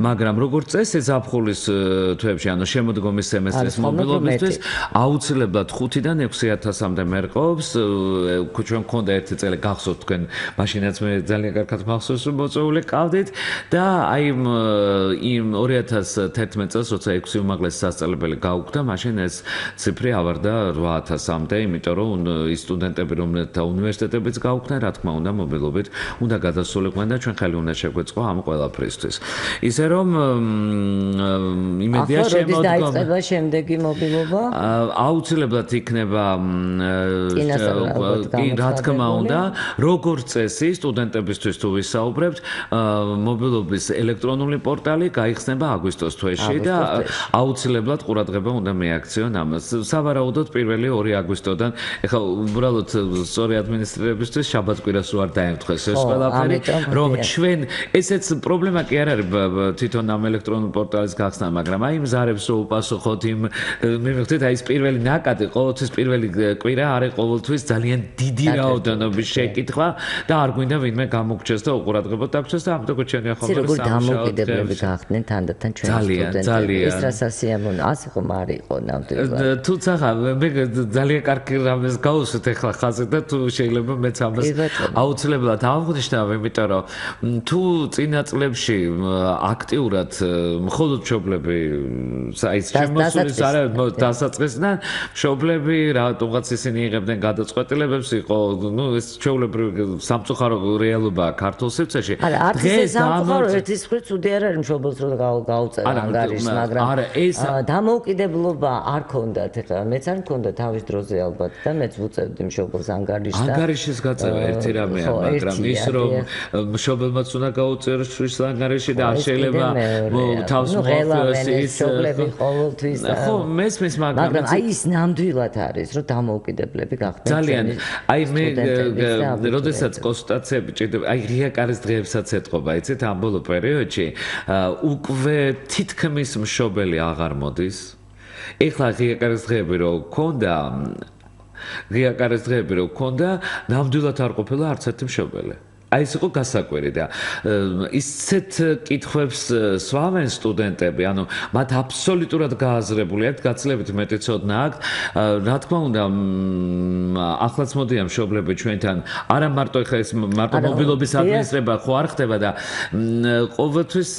მაგრამ როგორც წესი ზაფხულის თვეებში, ანუ შემოდგომის სემესტრის მობილობისთვის აუცილებლად 5-დან 6000-მდე მერყეობს. ჩვენ მქონდა ერთი წელი გახსოვთ თქვენ, მაშინაც მე ძალიან კარგად მახსოვს რომ მოწვეული ყავდით და აი იმ 2011 წელს როცა 6 უმაღლესი სასწავლებელი გაუქმდა, მაშინ ეს ციფრი ავარდა 8000-მდე, იმიტომ რომ ის სტუდენტები რომელთა უნივერსიტეტებიც გაუქმდა, რა თქმა უნდა, მობილობით უნდა გადასულიყვნენ და ჩვენ ხელი უნდა შეგვეწყო ამ ყველაფრისთვის. ისე რომ იმედია შემოდგომა დაიწყება შემდეგი მობილობა? აუცილებლად იქნება რა თქმა უნდა, როგორც წესი, სტუდენტებისთვის თუ ვისაუბრებთ, მობილობის ელექტრონული პორტალი გაიხსნება აგვისტოს თვეში და აუცილებლად ყურადღება უნდა მიაქციონ ამას. სავარაუდოდ 1 აგვისტოდან, ეხლა უბრალოდ სწორი ადმინისტრირებისთვის შაბათ-კვირას რო არ დაემთხეს ეს ყველაფერი, რომ ჩვენ ესეც პრობლემა კი არ არის თვითონ ამ ელექტრონულ პორტალის გახსნა, მაგრამ აი მზარებს რო უპასუხოთ იმ მივხვდით, აი ეს პირველი ნაკადი, ყოველთვის პირველი კვირა არის ყოველთვის ძალიან დიდი რაოდენობის შეკითხვა და არ გვინდა ვინმე გამოგჩეს და უყურადღებოდ დაგჩეს და ამიტომ ჩვენი ახალ როგორ დამოუკიდებლები გახდნენ თანდათან ჩვენი სტუდენტები. ის რა სასიამოვნო, ასე ხომ არ იყო ნამდვილად. თუცა მე ძალიან კარგი რამეს გავუსვით ახლა ხაზე და თუ შეიძლება მეც ამას აუცილებლად ავღნიშნავ, იმიტომ რომ თუ წინა წლებში აქტიურად მხოლოდ მშობლები აი შემოსულის არა დასაწყისიდან მშობლები რატომღაც ისინი იღებდნენ გადაწყვეტილებებს, იყო ეს ჩვეულებრივი სამწუხარო რეალობაა ქართულ სივრცეში. დღეს სამწუხარო ერთის მხრივ ცუდი არ არის მშობელს რომ გაუწერა ანგარიშს, მაგრამ დამოუკიდებლობა არ ქონდათ, ეხლა მეც არ მქონდა თავის დროზე ალბათ და მეც ვუწევდი მშობელს ანგარიშს და ანგარიშის გაწევა ერთი რამეა, მაგრამ ის რომ მშობელმაც უნდა გაუწეროს შვილს ანგარიში და არ შეიძლება თავს მოხდეს ის მშობლები ყოველთვის ხო მესმის, მაგრამ აი ის ნამდვილად არის რომ დამოუკიდებლები გახდნენ ძალიან აი მე როდესაც კონსულტაციები ჭირდება, აი რიაკარის დღეებსაც ეთყობა, იცით, ამ ბოლო პერიოდში უკვე თითქმის მშობელი აღარ მოდის. ეხლა რიაკარის დღეები რო გქონდა, ნამდვილად არ ყოფილა არც ერთი მშობელი. აი ეს იყო გასაკვირი და ისეთ კითხვებს სვამენ სტუდენტები, ანუ მათ აბსოლუტურად გააზრებული აქვთ, გაცილებით მეტი ცოდნა აქვთ. რა თქმა უნდა, ახლაც მოდიან მშობლები ჩვენთან, არა მარტო ეხლა ეს მარტო მობილობის ადმინისტრება ხო არ ხდება და ყოველთვის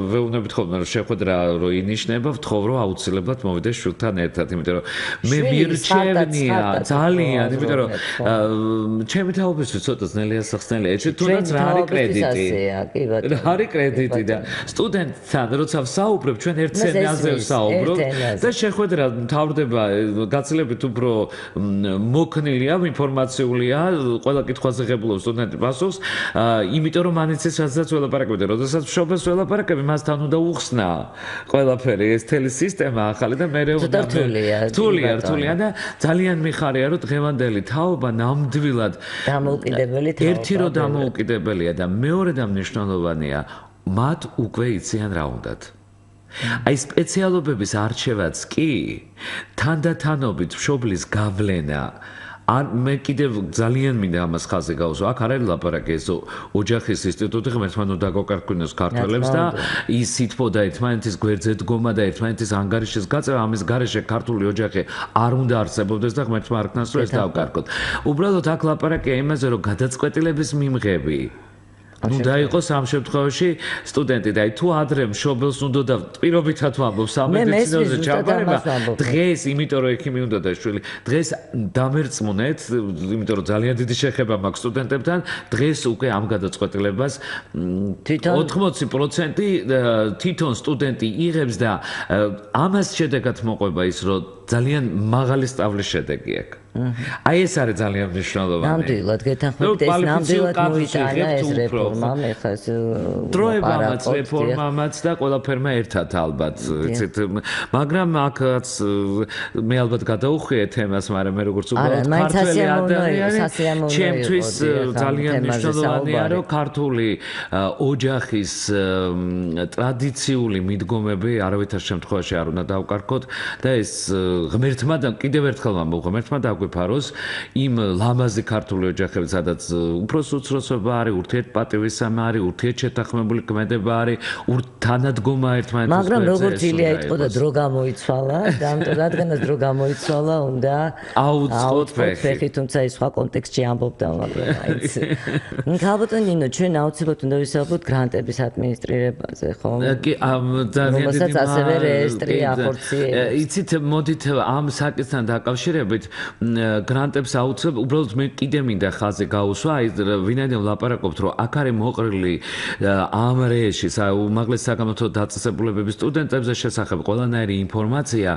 ვეუბნებით ხოლმე რომ შეხვედრა რო ინიშნება, ვთხოვ რომ აუცილებლად მოვიდეს შვილთან ერთად, იმიტომ რომ მე მირჩევნია ძალიან, იმიტომ რომ ჩემი თაობისთვის ცოტა ძნელია სახსნელი თუნდაც რა არის კრედიტი. რა არის კრედიტი და სტუდენტთან როცა ვსაუბრებ, ჩვენ ერთ სცენაზე ვსაუბრობ და შეხვედრა მთავრდება გაცილებით უფრო მოქნილია, ინფორმაციულია, ყველა კითხვაზე ღებულობს სტუდენტი პასუხს, იმიტომ რომ ანიცეს რაზეც ველაპარაკები და როდესაც მშობელს ველაპარაკები, მასთან უნდა უხსნა ყველაფერი, ეს თელი სისტემა ახალი და მე რთულია და ძალიან მიხარია რომ დღევანდელი თაობა ნამდვილად ერთი რომ დამოუკიდებელია და მეორე და მნიშვნელოვანია, მათ უკვე იციან რა უნდათ. აი სპეციალობების არჩევაც კი თანდათანობით მშობლის გავლენა არ მე კიდევ ძალიან მინდა ამას ხაზზე გავუსვა. აქ არ არის ლაპარაკი ეს ოჯახის ინსტიტუტი ღმერთმა უნდა გაკარკვინოს ქართველებს და ის სითბო და ერთმანეთის გვერდზე დგომა და ერთმანეთის ანგარიშის გაწევა, ამის გარეშე ქართული ოჯახი არ უნდა არსებობდეს და ღმერთმა არ ქნას რომ ეს დავკარგოთ. უბრალოდ აქ ლაპარაკია იმაზე, რომ გადაწყვეტილების მიმღები ნუ დაიყოს ამ შემთხვევაში სტუდენტი და თუ ადრე მშობელს უნდა და პირობითად ვამბობ სამედიცინოზე ჩაბარება დღეს, იმიტომ რომ ექიმი უნდა და შვილი, დღეს დამერწმუნეთ, იმიტომ რომ ძალიან დიდი შეხება მაქვს სტუდენტებთან, დღეს უკვე ამ გადაწყვეტილებას 80% თვითონ სტუდენტი იღებს და ამას შედეგად მოყვება ის, რომ ძალიან მაღალი სწავლის შედეგი აქვს. აი ეს არის ძალიან მნიშვნელოვანი. ნამდვილად გეთანხმებით ეს ნამდვილად მოიტანა ეს რეფორმა, მე ხა ეს დროებამაც რეფორმამაც და ყველაფერმა ერთად ალბათ, იცით, მაგრამ აქაც მე ალბათ გადაუხვიე თემას, მაგრამ მე როგორც უბრალოდ ქართველი ადამიანი, ჩემთვის ძალიან მნიშვნელოვანია, რომ ქართული ოჯახის ტრადიციული მიდგომები არავითარ შემთხვევაში არ უნდა დავკარგოთ და ეს ღმერთმა და კიდევ ერთხელ ვამბობ, ღმერთმა დაგვიფაროს იმ ლამაზი ქართული ოჯახები, სადაც უფროს უცროსობა არის, ურთიერთპატივისცემა არის, ურთიერთშეთანხმებული ქმედება არის, თანადგომა ერთმანეთის მაგრამ როგორც ილია იტყო და დრო გამოიცვალა, რადგანაც დრო გამოიცვალა, უნდა აუწყოთ ფეხი, თუმცა ის სხვა კონტექსტში ამბობდა, მაგრამ აიც. ქალბატონ ნინო, ჩვენ აუცილებლად უნდა ვისაუბროთ გრანტების ადმინისტრირებაზე, ხო? კი, ძალიან დიდი ასევე რეესტრი ახორციელებს. იცით, მოდით ამ საკითხთან დაკავშირებით გრანტებს აუცილებლად უბრალოდ მე კიდე მინდა ხაზი გაუსვა, აი ვინაიდან ვლაპარაკობთ, რომ აქ არის მოყრილი ამ რეში უმაღლესი საგამოთო დაწესებულებების სტუდენტებზე შესახებ ყველანაირი ინფორმაცია,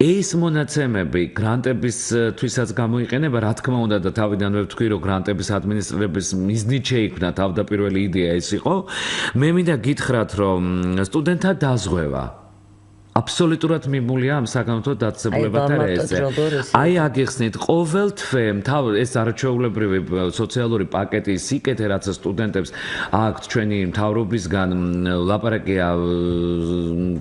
ეს მონაცემები გრანტებისთვისაც გამოიყენება, რა თქმა უნდა და თავიდანვე ვთქვი, რომ გრანტების ადმინისტრირების მიზნით შეიქმნა თავდაპირველი იდეა ეს იყო. მე მინდა გითხრათ, რომ სტუდენტთა დაზღვევა აბსოლუტურად მიმულია ამ საგამოთო დაწესებულებათა რეესტრზე. აი აგიხსნით, ყოველ თვე ეს არაჩვეულებრივი სოციალური პაკეტი სიკეთე, რაც სტუდენტებს აქვთ ჩვენი მთავრობისგან ლაპარაკია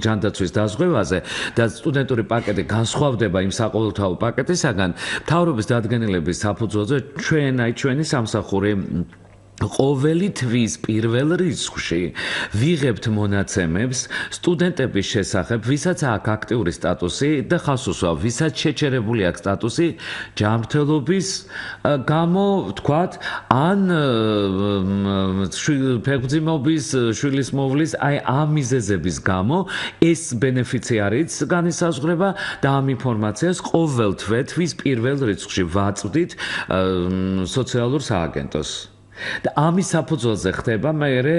ჯანდაცვის დაზღვევაზე და სტუდენტური პაკეტი განსხვავდება იმ საყოველთაო პაკეტისაგან, მთავრობის დადგენილების საფუძველზე ჩვენი სამსახური ყოველი თვის პირველ რიცხვში ვიღებთ მონაცემებს სტუდენტების შესახებ, ვისაც აქვს აქტიური სტატუსი და ხას უსვამს, ვისაც შეჩერებული აქვს სტატუსი ჯანმრთელობის გამო, ვთქვათ, ან ფეხმძიმობის, შვილისმოვლის, აი ამ მიზეზების გამო ეს ბენეფიციარიც განისაზღვრება და ამ ინფორმაციას ყოველ თვის პირველ რიცხვში ვაწვდით სოციალურ სააგენტოს. და ამის საფუძველზე ხდება მეერე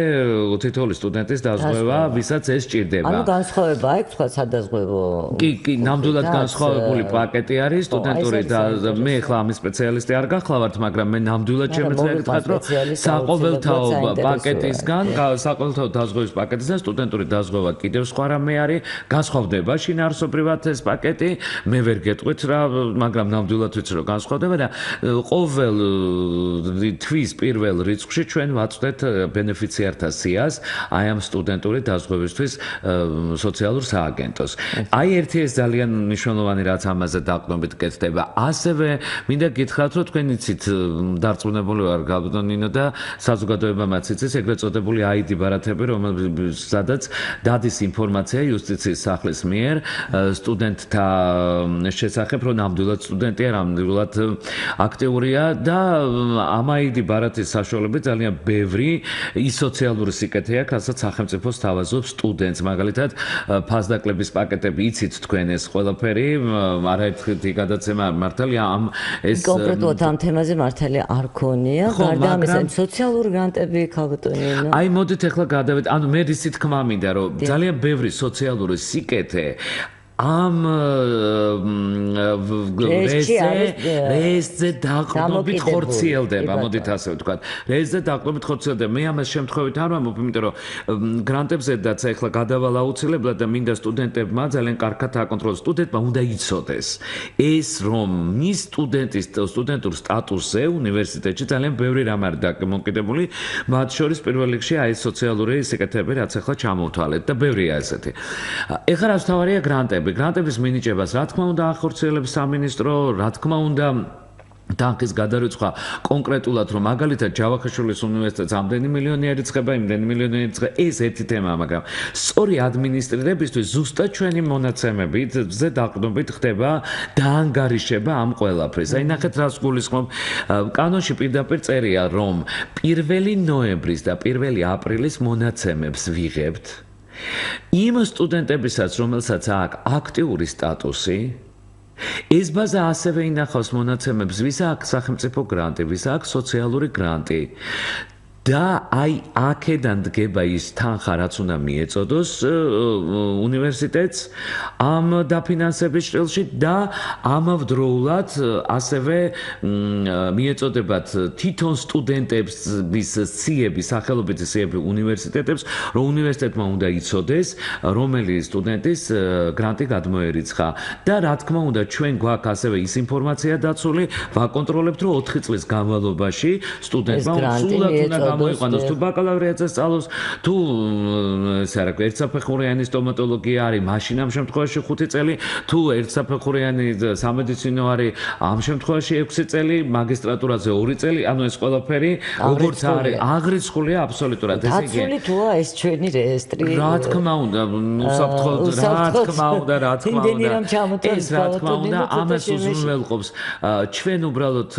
თითოეული სტუდენტის დაზღვევა, ვისაც ეს სჭირდება. ანუ განსხვავება აქვს თქვა სადაზღვევო. კი, ნამდვილად განსხვავებული პაკეტი არის სტუდენტური და მე ახლა ამის სპეციალისტი არ გახლავართ, მაგრამ მე ნამდვილად შემეძლია გითხრათ, რომ საყოველთაო პაკეტისგან, საყოველთაო დაზღვევის პაკეტისგან სტუდენტური დაზღვევა კიდევ სხვა რამე არის, განსხვავდება შინაარსობრივად ეს პაკეტი, მე ვერ გეტყვით რა, მაგრამ ნამდვილად ვიცი რომ განსხვავდება და ყოველ თვის პირველ რიცხვში ჩვენ ვაწვდეთ ბენეფიციართა სიას აი ამ სტუდენტური დაზღვევისთვის სოციალურ სააგენტოს. აი ერთი ეს ძალიან მნიშვნელოვანი რაც ამაზე დაყრდნობით კეთდება. ასევე მინდა გითხრათ რომ თქვენ იცით დარწმუნებული ვარ გაბატონ ნინო და საზოგადოებამაც იცის ეგრეთ წოდებული ID ბარათები რომელსაც დადის ინფორმაცია იუსტიციის სახლის მიერ სტუდენტთა შესახებ რომ ნამდვილად სტუდენტია, ნამდვილად აქტიურია და ამ ID ბარათის საშუალებით ძალიან ბევრი ის სოციალური სიკეთე აქვს, რასაც სახელმწიფო სთავაზობს სტუდენტს. მაგალითად, ფასდაკლების პაკეტები იცით თქვენ ეს ყველაფერი, არაერთი გადაცემა მართალია ამ ეს კონკრეტულად ამ თემაზე მართალია არ ქონია, გარდა ამისა სოციალური გრანტები ქალბატონინო. აი მოდით ახლა გადავიდეთ, ანუ მე რისი თქმა მინდა, რომ ძალიან ბევრი სოციალური სიკეთე ამ რეესტრზე დაყრდნობით ხორციელდება, მოდით ასე ვთქვათ. რეესტრზე დაყრდნობით ხორციელდება. მე ამას შემთხვევით არ ვამბობ, იმიტომ რომ გრანტებზედაც ახლა გადავალ აუცილებლად და მინდა სტუდენტებმა ძალიან კარგად აკონტროლოს. სტუდენტმა უნდა იცოდეს ეს რომ მის სტუდენტურ სტატუსზე უნივერსიტეტში ძალიან ბევრი რამ არის დამოკიდებული, მათ შორის პირველ რიგში აი ეს სოციალური სიკეთეები, რაც ახლა ჩამოვთვალეთ და ბევრია ესეთი. ეხლა რაც თავარია გრანტები. გრანტების მინიჭებას რა თქმა უნდა ახორციელებს სამინისტრო, რა თქმა უნდა თანხის გადარიცხვა კონკრეტულად რომ მაგალითად ჯავახიშვილის უნივერსიტეტს ამდენი მილიონი ერიცხება, იმდენი მილიონი ერიცხება, ეს ერთი თემაა, მაგრამ სწორი ადმინისტრირებისთვის ზუსტად ჩვენი მონაცემებით ზე დაყრდნობით ხდება დაანგარიშება ამ ყველაფრის. აი ნახეთ რას გულისხმობ, კანონში პირდაპირ წერია რომ 1 ნოემბრის და 1 აპრილის მონაცემებს ვიღებთ იმ სტუდენტებისაც, რომელსაც აქვს აქტიური სტატუსი, ეს ბაზა ასევე ინახავს მონაცემებს, ვის აქვს სახელმწიფო გრანტი, ვის აქვს სოციალური გრანტი. და აი აქედან დგება ის თანხა, რაც უნდა მიეწოდოს უნივერსიტეტს ამ დაფინანსების ჭრილში და ამავდროულად ასევე მიეწოდებათ თვითონ სტუდენტების სიები, სახელობითი სიები უნივერსიტეტებს, რომ უნივერსიტეტმა უნდა იცოდეს, რომელი სტუდენტის გრანტი გადმოერიცხა და რა თქმა უნდა ჩვენ გვაქვს ასევე ის ინფორმაცია დაცული, ვაკონტროლებთ, რომ 4 წლის განმავლობაში სტუდენტმა სულად უნდა გამოიყვანოს თუ ბაკალავრიატზე სწავლობს, თუ ესე რა ქვია, ერთსაფეხურიანი სტომატოლოგია არის, მაშინ ამ შემთხვევაში 5 წელი, თუ ერთსაფეხურიანი სამედიცინო არის, ამ შემთხვევაში 6 წელი, მაგისტრატურაზე 2 წელი, ანუ ეს ყველაფერი როგორც არის, აღრიცხულია აბსოლუტურად, ესე იგი. დაცული თუა ეს ჩვენი რეესტრი. რა თქმა უნდა, უსაფრთხოდ, რა თქმა უნდა. ეს რა თქმა უნდა, ამას უზრუნველყოფს. ჩვენ უბრალოდ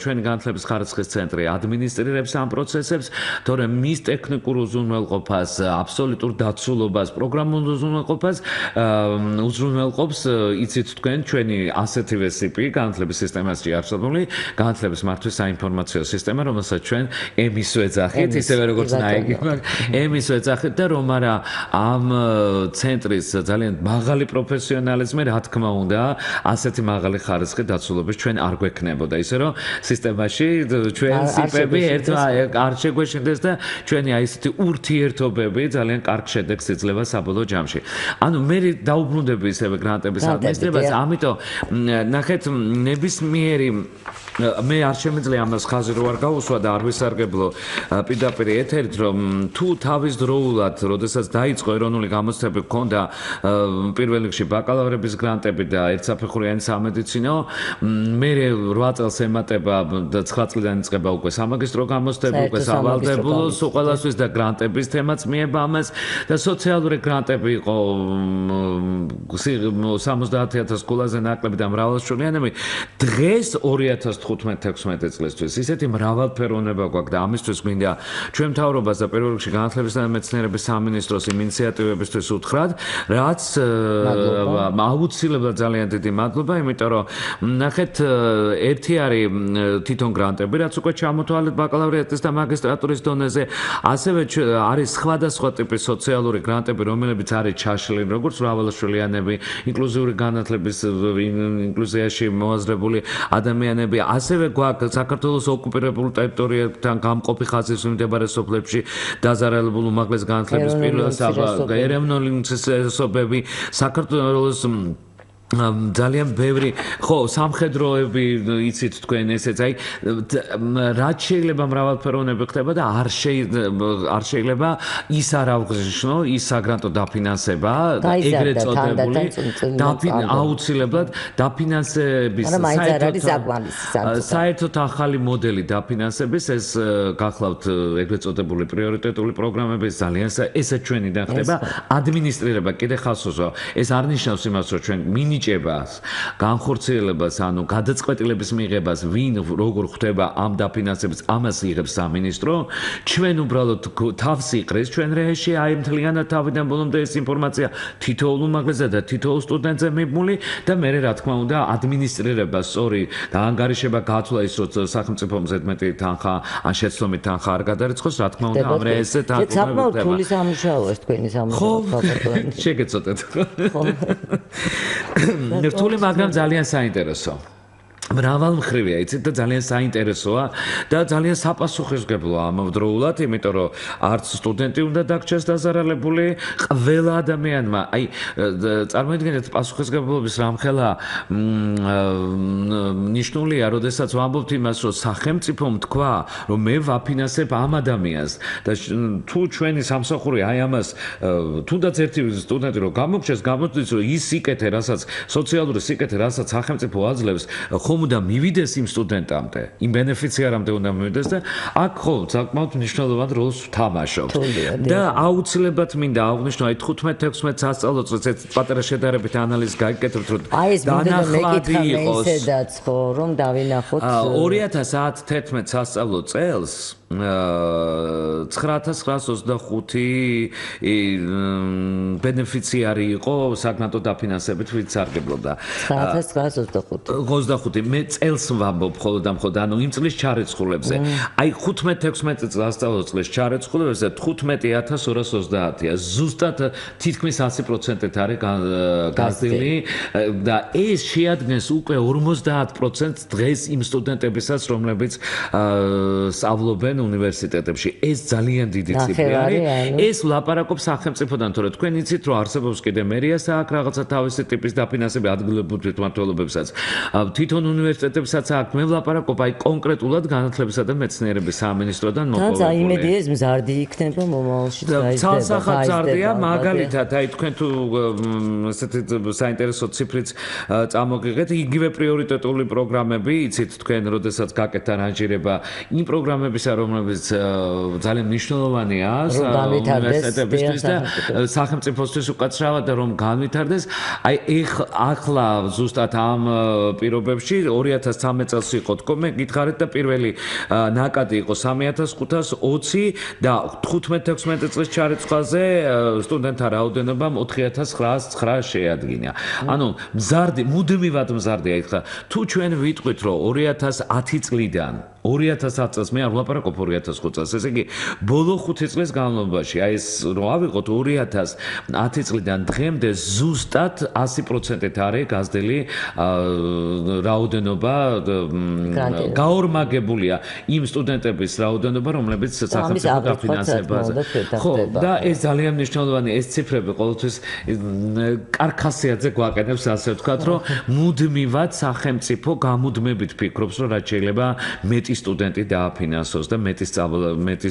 ჩვენი განათლების ხარისხის ცენტრი ადმინისტრირებს ამ პროცესებს, თორემ მის ტექნიკურ უზრუნველყოფას, აბსოლუტურ დაცულობას, პროგრამულ უზრუნველყოფას უზრუნველყოფს, იცით თქვენ, ჩვენი ასეთივე სიპი განათლების სისტემაში არსებული განათლების მართვის საინფორმაციო სისტემა, რომელსაც ჩვენ ემის ვეძახით, ისევე როგორც ნაიგი, ემის ვეძახით და რომ არა ამ ცენტრის ძალიან მაღალი პროფესიონალიზმი, რა თქმა უნდა, ასეთი მაღალი ხარისხი დაცულობის ჩვენ არ გვექნებოდა, ისე რომ სისტემაში ჩვენ სიპები არ შეგვეშინდეს და ჩვენი აი ესეთი ურთიერთობები ძალიან კარგ შედეგს იძლევა საბოლოო ჯამში. ანუ მე დაუბრუნდები ისევე გრანტების ადმინისტრებას, ამიტომ ნახეთ ნებისმიერი მე არ შემიძლია ამას ხაზი რო არ გავუსვა და არ ვისარგებლო პირდაპირ ეთერით, რომ თუ თავისდროულად, როდესაც დაიწყო ეროვნული გამოცდები გქონდა პირველ რიგში ბაკალავრების გრანტები და ერთსაფეხურიანი სამედიცინო, მე 8 წელს ემატება და 9 წლიდან იწყება უკვე სამაგისტრო გამოცდები, უკვე სავალდებულო ყველასთვის და გრანტების თემაც მიება ამას და სოციალური გრანტები იყო 70,000 კულაზე ნაკლები და მრავალშვილიანები. დღეს 2015-16 წლისთვის ისეთი მრავალფეროვნება გვაქვს და ამისთვის მინდა ჩვენ მთავრობას და პირველ რიგში განათლებისა და მეცნიერების სამინისტროს იმ ინიციატივებისთვის უთხრათ, რაც აუცილებლად ძალიან დიდი მადლობა, იმიტომ რომ ნახეთ, ერთი არის თვითონ გრანტები, რაც უკვე ჩამოთვალეთ ბაკალავრიატის და მაგისტრატურის დონეზე, ასევე არის სხვადასხვა ტიპის სოციალური გრანტები, რომლებიც არის ჩაშლილი, როგორც მრავალშვილიანები, ინკლუზიური განათლების ინკლუზიაში მოაზრებული ადამიანები, ასევე გვაქვს საქართველოს ოკუპირებულ ტერიტორიებთან გამყოფი ხაზის მიმდებარე სოფლებში დაზარალებულ უმაღლეს განათლების პირობები, ეროვნული უმცირესობები, საქართველოს ძალიან ბევრი ხო სამხედროები იცით თქვენ ესეც აი რაც შეიძლება მრავალფეროვნები ხდება და არ შეიძლება ის არ აღნიშნო ის საგრანტო დაფინანსება ეგრეთ წოდებული აუცილებლად დაფინანსების საერთოდ ახალი მოდელი დაფინანსების ეს გახლავთ ეგრეთ წოდებული პრიორიტეტული პროგრამების ძალიან ესეც ჩვენიდან ხდება ადმინისტრირება კიდე ხალხს ეს არ ნიშნავს იმას რომ ჩვენ მინიჭებას განხორციელებას ანუ გადაწყვეტილების მიღებას ვინ როგორ ხდება ამ დაფინანსებას ამას იღებს სამინისტრო ჩვენ უბრალოდ თავს იყრეს ჩვენ რეში აი მთლიანად თავიდან ბოლომდე ეს ინფორმაცია თითოეულ უმაღლესზე და თითოეულ სტუდენტზე მიბმული და მე რა თქმა უნდა ადმინისტრირება სწორი დაანგარიშება გათვლა ის რომ სახელმწიფომ ზედმეტი თანხა ან შეცდომით თანხა არ გადარიცხოს რა თქმა უნდა ამ რეესზე თანხა საკმაოდ თული სამუშაოა თქვენი სამუშაო შეგეცოდეთ ხო რთული მაგრამ ძალიან საინტერესო მრავალმხრივია იცით და ძალიან საინტერესოა და ძალიან საპასუხისმგებლოა ამავდროულად იმიტომ რომ არც სტუდენტი უნდა დაგჭეს დაზარალებული ყველა ადამიანმა აი წარმოიდგინეთ პასუხისმგებლობის რამხელა ნიშნულია როდესაც ვამბობთ იმას რომ სახელმწიფომ თქვა რომ მე ვაფინანსებ ამ ადამიანს და თუ ჩვენი სამსახური აი ამას თუნდაც ერთი სტუდენტი რომ გამოგჩეს გამოდის რომ ის სიკეთე რასაც სოციალური სიკეთე რასაც სახელმწიფო აძლევს ხომ უნდა მივიდეს იმ სტუდენტამდე, იმ ბენეფიციარამდე უნდა მივიდეს და აქ ხო საკმაოდ მნიშვნელოვან როლს ვთამაშობთ. და აუცილებლად მინდა აღვნიშნო აი 15-16 სასწავლო წელს ეს პატარა შედარებით ანალიზი გაიკეთებთ რომ დანახვადი იყოს. ესედაც ხო რომ დავინახოთ 2011 სასწავლო წელს 9925 ბენეფიციარი იყო საგრანტო დაფინანსებით, ვინც სარგებლობდა. 9925. მე წელს ვამბობ მხოლოდ და მხოლოდ, ანუ იმ წლის ჩარეცხულებზე. აი 15-16 წელს ასწავლო წლის ჩარეცხულებზე 15230-ია. ზუსტად თითქმის 100%-ით არის გაზრდილი და ეს შეადგენს უკვე 50% დღეს იმ სტუდენტებისაც, რომლებიც სწავლობენ უნივერსიტეტებში. ეს ძალიან დიდი ციფრი არის. ეს ვლაპარაკობ სახელმწიფოდან, თორე თქვენ იცით, რომ არსებობს კიდე მერიას აქვს რაღაცა თავისი ტიპის დაფინანსები ადგილობრივ თვითმმართველობებსაც. თვითონ უნივერსიტეტებსაც აქვს. მე ვლაპარაკობ აი კონკრეტულად განათლებისა და მეცნიერების სამინისტროდან მოპოვებული. და იმედია ეს მზარდი იქნება მომავალში და ცალსახად მზარდია, მაგალითად, აი თქვენ თუ ესეთი საინტერესო ციფრიც წამოგიღეთ, იგივე პრიორიტეტული პროგრამები, იცით თქვენ, როდესაც გაკეთდა რანჟირება იმ პროგრამებისა, რომლებიც ძალიან მნიშვნელოვანია უნივერსიტეტებისთვის და სახელმწიფოსთვის უკაცრავად და რომ განვითარდეს. აი ახლა ზუსტად ამ პირობებში 2013 წელს იყო თქო, მე გითხარით და პირველი ნაკადი იყო 3520 და 15-16 წლის ჩარეცხვაზე სტუდენტთა რაოდენობამ 4909 შეადგინა. ანუ მზარდი, მუდმივად მზარდია ახლა. თუ ჩვენ ვიტყვით, რომ 2010 წლიდან 2010 წელს მე არ ვლაპარაკობ 2005 წელს, ესე იგი ბოლო 5 წლის განმავლობაში, აი ეს რომ ავიღოთ 2010 წლიდან დღემდე ზუსტად 100%-ით არის გაზრდილი რაოდენობა გაორმაგებულია იმ სტუდენტების რაოდენობა, რომლებიც სახელმწიფო დაფინანსებაზე. ხო, და ეს ძალიან მნიშვნელოვანი ეს ციფრები ყოველთვის კარქასიაძე გვაყენებს, ასე ვთქვათ, რომ მუდმივად სახელმწიფო გამუდმებით ფიქრობს, რომ რაც შეიძლება მეტი სტუდენტი დააფინანსოს და მეტი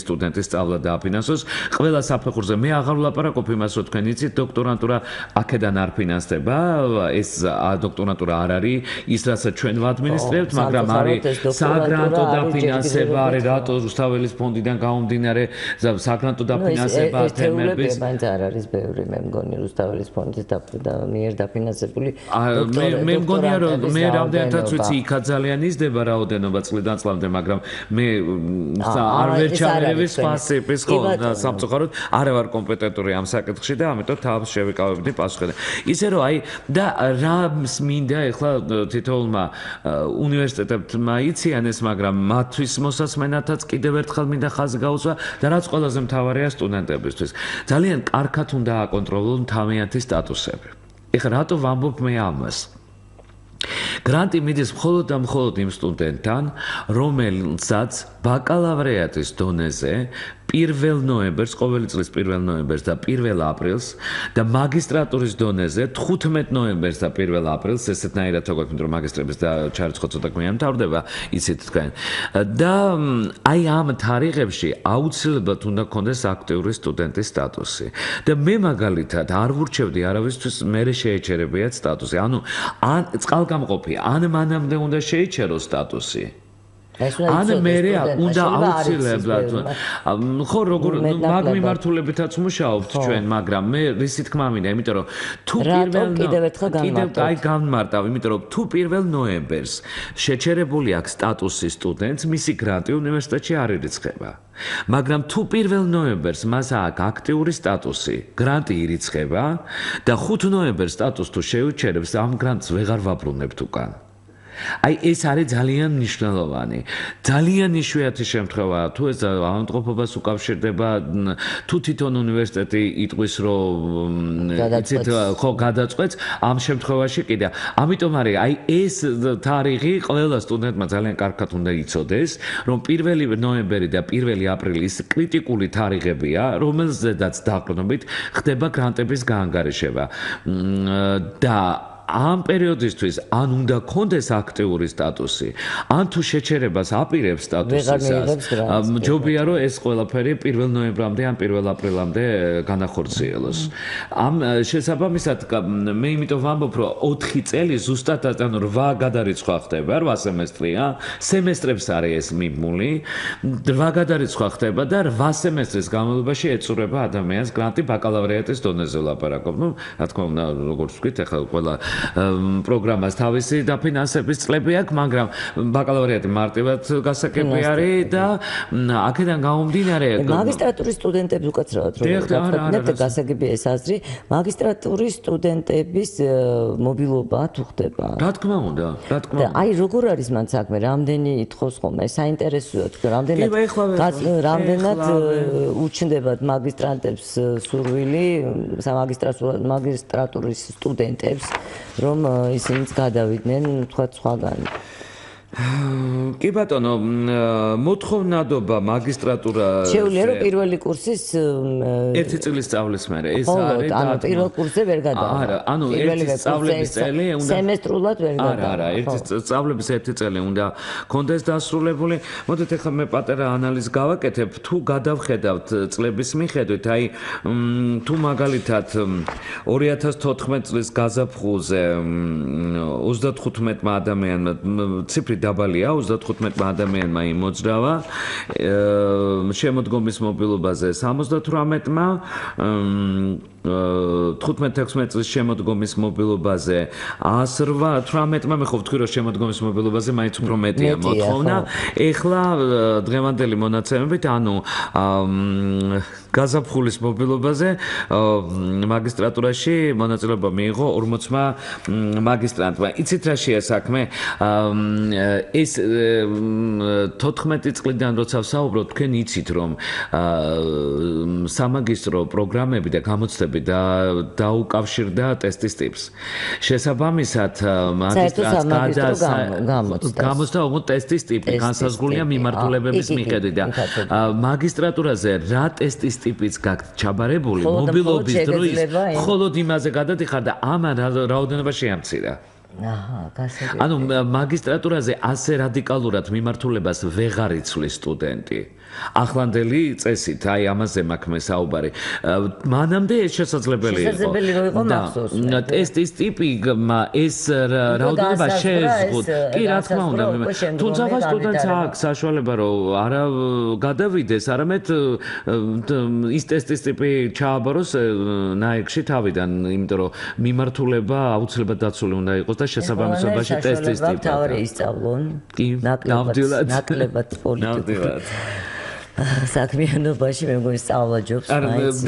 სტუდენტის სწავლა დააფინანსოს. ყველა საფეხურზე მე აღარ ვლაპარაკობ იმას, რომ თქვენ იცით, დოქტორანტურა აქედან არ ფინანსდება, ეს დოქტორანტურა არ არის ის, რასაც ჩვენ ვადმინისტრებთ, მაგრამ არის საგრანტო დაფინანსება, არის რატო რუსთაველის ფონდიდან გამომდინარე საგრანტო დაფინანსება თემების. მაინც არ არის ბევრი, მე მგონი რუსთაველის ფონდის მიერ დაფინანსებული. მე მგონია, რომ მე რამდენადაც ვიცი, იქა ძალიან იზრდება რაოდენობა წლიდან წლამდე, მაგრამ მე არ ვერ ჩავერევი სპასიპის ხო და სამწუხაროდ არ ვარ კომპეტენტური ამ საკითხში და ამიტომ თავს შევიკავებდი პასუხი. ისე რომ აი და რა მინდა ეხლა თითოეულმა უნივერსიტეტებმა იციან ეს, მაგრამ მათთვის მოსასმენათაც კიდევ ერთხელ მინდა ხაზი გაუსვა და რაც ყველაზე მთავარია სტუდენტებისთვის. ძალიან კარგად უნდა აკონტროლონ თავიანთი სტატუსები. ეხლა რატო ვამბობ მე ამას? გრანტი მიდის მხოლოდ და მხოლოდ იმ სტუდენტთან, რომელსაც ბაკალავრიატის დონეზე 1 ნოემბერს, ყოველი წლის 1 ნოემბერს და 1 აპრილს და მაგისტრატურის დონეზე 15 ნოემბერს და 1 აპრილს, ესეთნაირად თქო, იმიტომ რომ მაგისტრების და ჩარეცხვა ცოტა გვიანმთავრდება, იცით თქვენ. და აი ამ თარიღებში აუცილებლად უნდა გქონდეს აქტიური სტუდენტის სტატუსი. და მე მაგალითად არ ვურჩევდი არავისთვის მერე შეეჩერებიათ სტატუსი. ანუ ან წყალგამყოფი, ან მანამდე უნდა შეეჩეროს სტატუსი. ან მერე უნდა აუცილებლად ხო როგორ მაგ მიმართულებითაც მუშაობთ ჩვენ, მაგრამ მე რისი თქმა მინდა, იმიტომ რომ თუ კიდევ განმარტავ, იმიტომ რომ თუ 1 ნოემბერს შეჩერებული აქვს სტატუსი სტუდენტს, მისი გრანტი უნივერსიტეტში არ ირიცხება. მაგრამ თუ 1 ნოემბერს მას აქვს აქტიური სტატუსი, გრანტი ირიცხება და 5 ნოემბერს სტატუსს თუ შეუჩერებს, ამ გრანტს ვეღარ ვაბრუნებთ უკან. აი ეს არის ძალიან მნიშვნელოვანი. ძალიან იშვიათი შემთხვევაა, თუ ეს ავადმყოფობას უკავშირდება, თუ თვითონ უნივერსიტეტი იტყვის, რომ იცით, ხო გადაწყვეტს, ამ შემთხვევაში კიდე. ამიტომ არის აი ეს თარიღი ყველა სტუდენტმა ძალიან კარგად უნდა იცოდეს, რომ 1 ნოემბერი და 1 აპრილი ის კრიტიკული თარიღებია, რომელზედაც დაყრდნობით ხდება გრანტების გაანგარიშება. და ამ პერიოდისთვის ან უნდა გქონდეს აქტიური სტატუსი, ან თუ შეჩერებას აპირებს სტატუსისას, ჯობია რომ ეს ყველაფერი 1 ნოემბრამდე ან 1 აპრილამდე განახორციელოს. ამ შესაბამისად მე იმიტომ ვამბობ, რომ 4 წელი ზუსტად ანუ 8 გადარიცხვა ხდება, 8 სემესტრია, სემესტრებს არის ეს მიმული, 8 გადარიცხვა ხდება და 8 სემესტრის განმავლობაში ეწურება ადამიანს გრანტი ბაკალავრიატის დონეზე ვლაპარაკობ. რა თქმა უნდა, როგორც ვთქვით, ახლა ყველა პროგრამას თავისი დაფინანსების წლები აქვს, მაგრამ ბაკალავრიატი მარტივად გასაგები არის და აქედან გამომდინარე მაგისტრატურის სტუდენტებს უკაცრავად რომ გასაგები ეს აზრი, მაგისტრატურის სტუდენტების მობილობა თუ ხდება? რა თქმა უნდა, რა თქმა უნდა. აი როგორ არის მან საქმე, რამდენი ითხოვს ხოლმე, საინტერესოა თქო, რამდენად უჩნდებათ მაგისტრანტებს სურვილი, მაგისტრატურის სტუდენტებს, რომ ისინიც გადავიდნენ თქვა სხვაგან. კი ბატონო, მოთხოვნადობა მაგისტრატურა შეუძლია რომ პირველი კურსის ერთი წლის სწავლის მერე ეს არის ანუ პირველ კურსზე ვერ გადავა. არა, ანუ ერთი სწავლების წელი უნდა სემესტრულად ვერ გადავა. არა, ერთი სწავლების ერთი წელი უნდა კონდეს დასრულებული. მოდით ახლა მე პატარა ანალიზს გავაკეთებ, თუ გადავხედავთ წლების მიხედვით, აი თუ მაგალითად 2014 წლის გაზაფხულზე 35 ადამიანმა ციფრი დაბალია 35 ადამიანმა იმოძრავა შემოდგომის მობილობაზე 78-მა 15-16 წლის შემოდგომის მობილობაზე 118-მა მე ხო ვთქვი რომ შემოდგომის მობილობაზე მაინც უფრო მეტია მოთხოვნა ეხლა დღევანდელი მონაცემებით ანუ გაზაფხულის მობილობაზე მაგისტრატურაში მონაწილეობა მიიღო 40-მა მაგისტრანტმა იცით რა შეა საქმე ეს 14 წლიდან როცა ვსაუბრობ თქვენ იცით რომ სამაგისტრო პროგრამები და გამოცდები დაუკავშირდა ტესტის ტიპს. შესაბამისად მაგისტრატს გამოცდა უფრო ტესტის ტიპი განსაზღვრულია მიმართულებების მიხედვით და მაგისტრატურაზე რა ტესტის ტიპიც გაქვთ ჩაბარებული მობილობის დროის მხოლოდ იმაზე გადადიხარ და ამან რაოდენობა შეამცირა. ანუ მაგისტრატურაზე ასე რადიკალურად მიმართულებას ვეღარ იცვლის სტუდენტი. ახლანდელი წესით, აი ამაზე მაქვს მე საუბარი. მანამდე ეს შესაძლებელი იყო. შესაძლებელი რო იყო მახსოვს. ტესტის ტიპი ეს რაოდენობა შეეზღუდ. კი, რა თქმა უნდა. თუმცა სტუდენტს აქვს საშუალება რომ არა გადავიდეს, არამედ ის ტესტის ტიპი ჩააბაროს ნაექში თავიდან, იმიტომ რომ მიმართულება აუცილებლად დაცული უნდა იყოს და შესაბამისობაში ტესტის ტიპი. თავი ისწავლონ. კი, ნაკლებად პოლიტიკურად. საქმიანობაში მე მგონი სწავლა ჯობს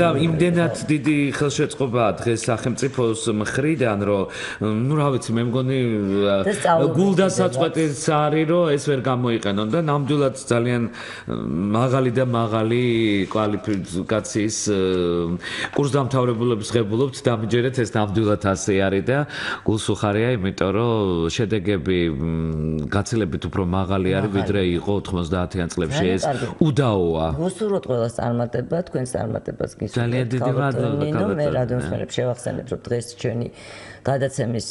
და იმდენად დიდი ხელშეწყობაა დღეს სახელმწიფოს მხრიდან რომ ნუ რა ვიცი მე მგონი გულდასაწყვეტიც არის რომ ეს ვერ გამოიყენონ და ნამდვილად ძალიან მაღალი და მაღალი კვალიფიკაციის კურსდამთავრებულებს ღებულობთ დამჯერეთ ეს ნამდვილად ასე არის და გულს უხარია იმიტომ რომ შედეგები გაცილებით უფრო მაღალი არის ვიდრე იყო 90-იან წლებში ეს უდაო გუსურვოთ ყველას წარმატება, თქვენს წარმატებას გისურვებთ. ძალიან დიდი მადლობა. მე რადონსმენებს შევახსენებ, რომ დღეს ჩვენი გადაცემის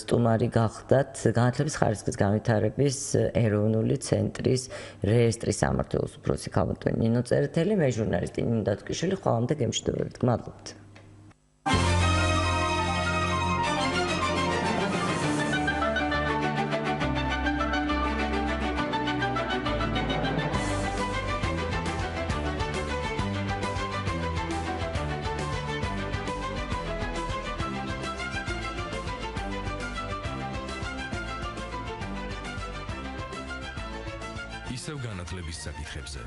სტუმარი გახდათ განათლების ხარისხის განვითარების ეროვნული ცენტრის რეესტრის სამმართველოს უფროსი ქალბატონი ნინო წერეთელი, მე ჟურნალისტი ნინო დათვიშვილი, ხვალამდე გემშვიდობებით. გმადლობთ. ისევ განათლების საკითხებზე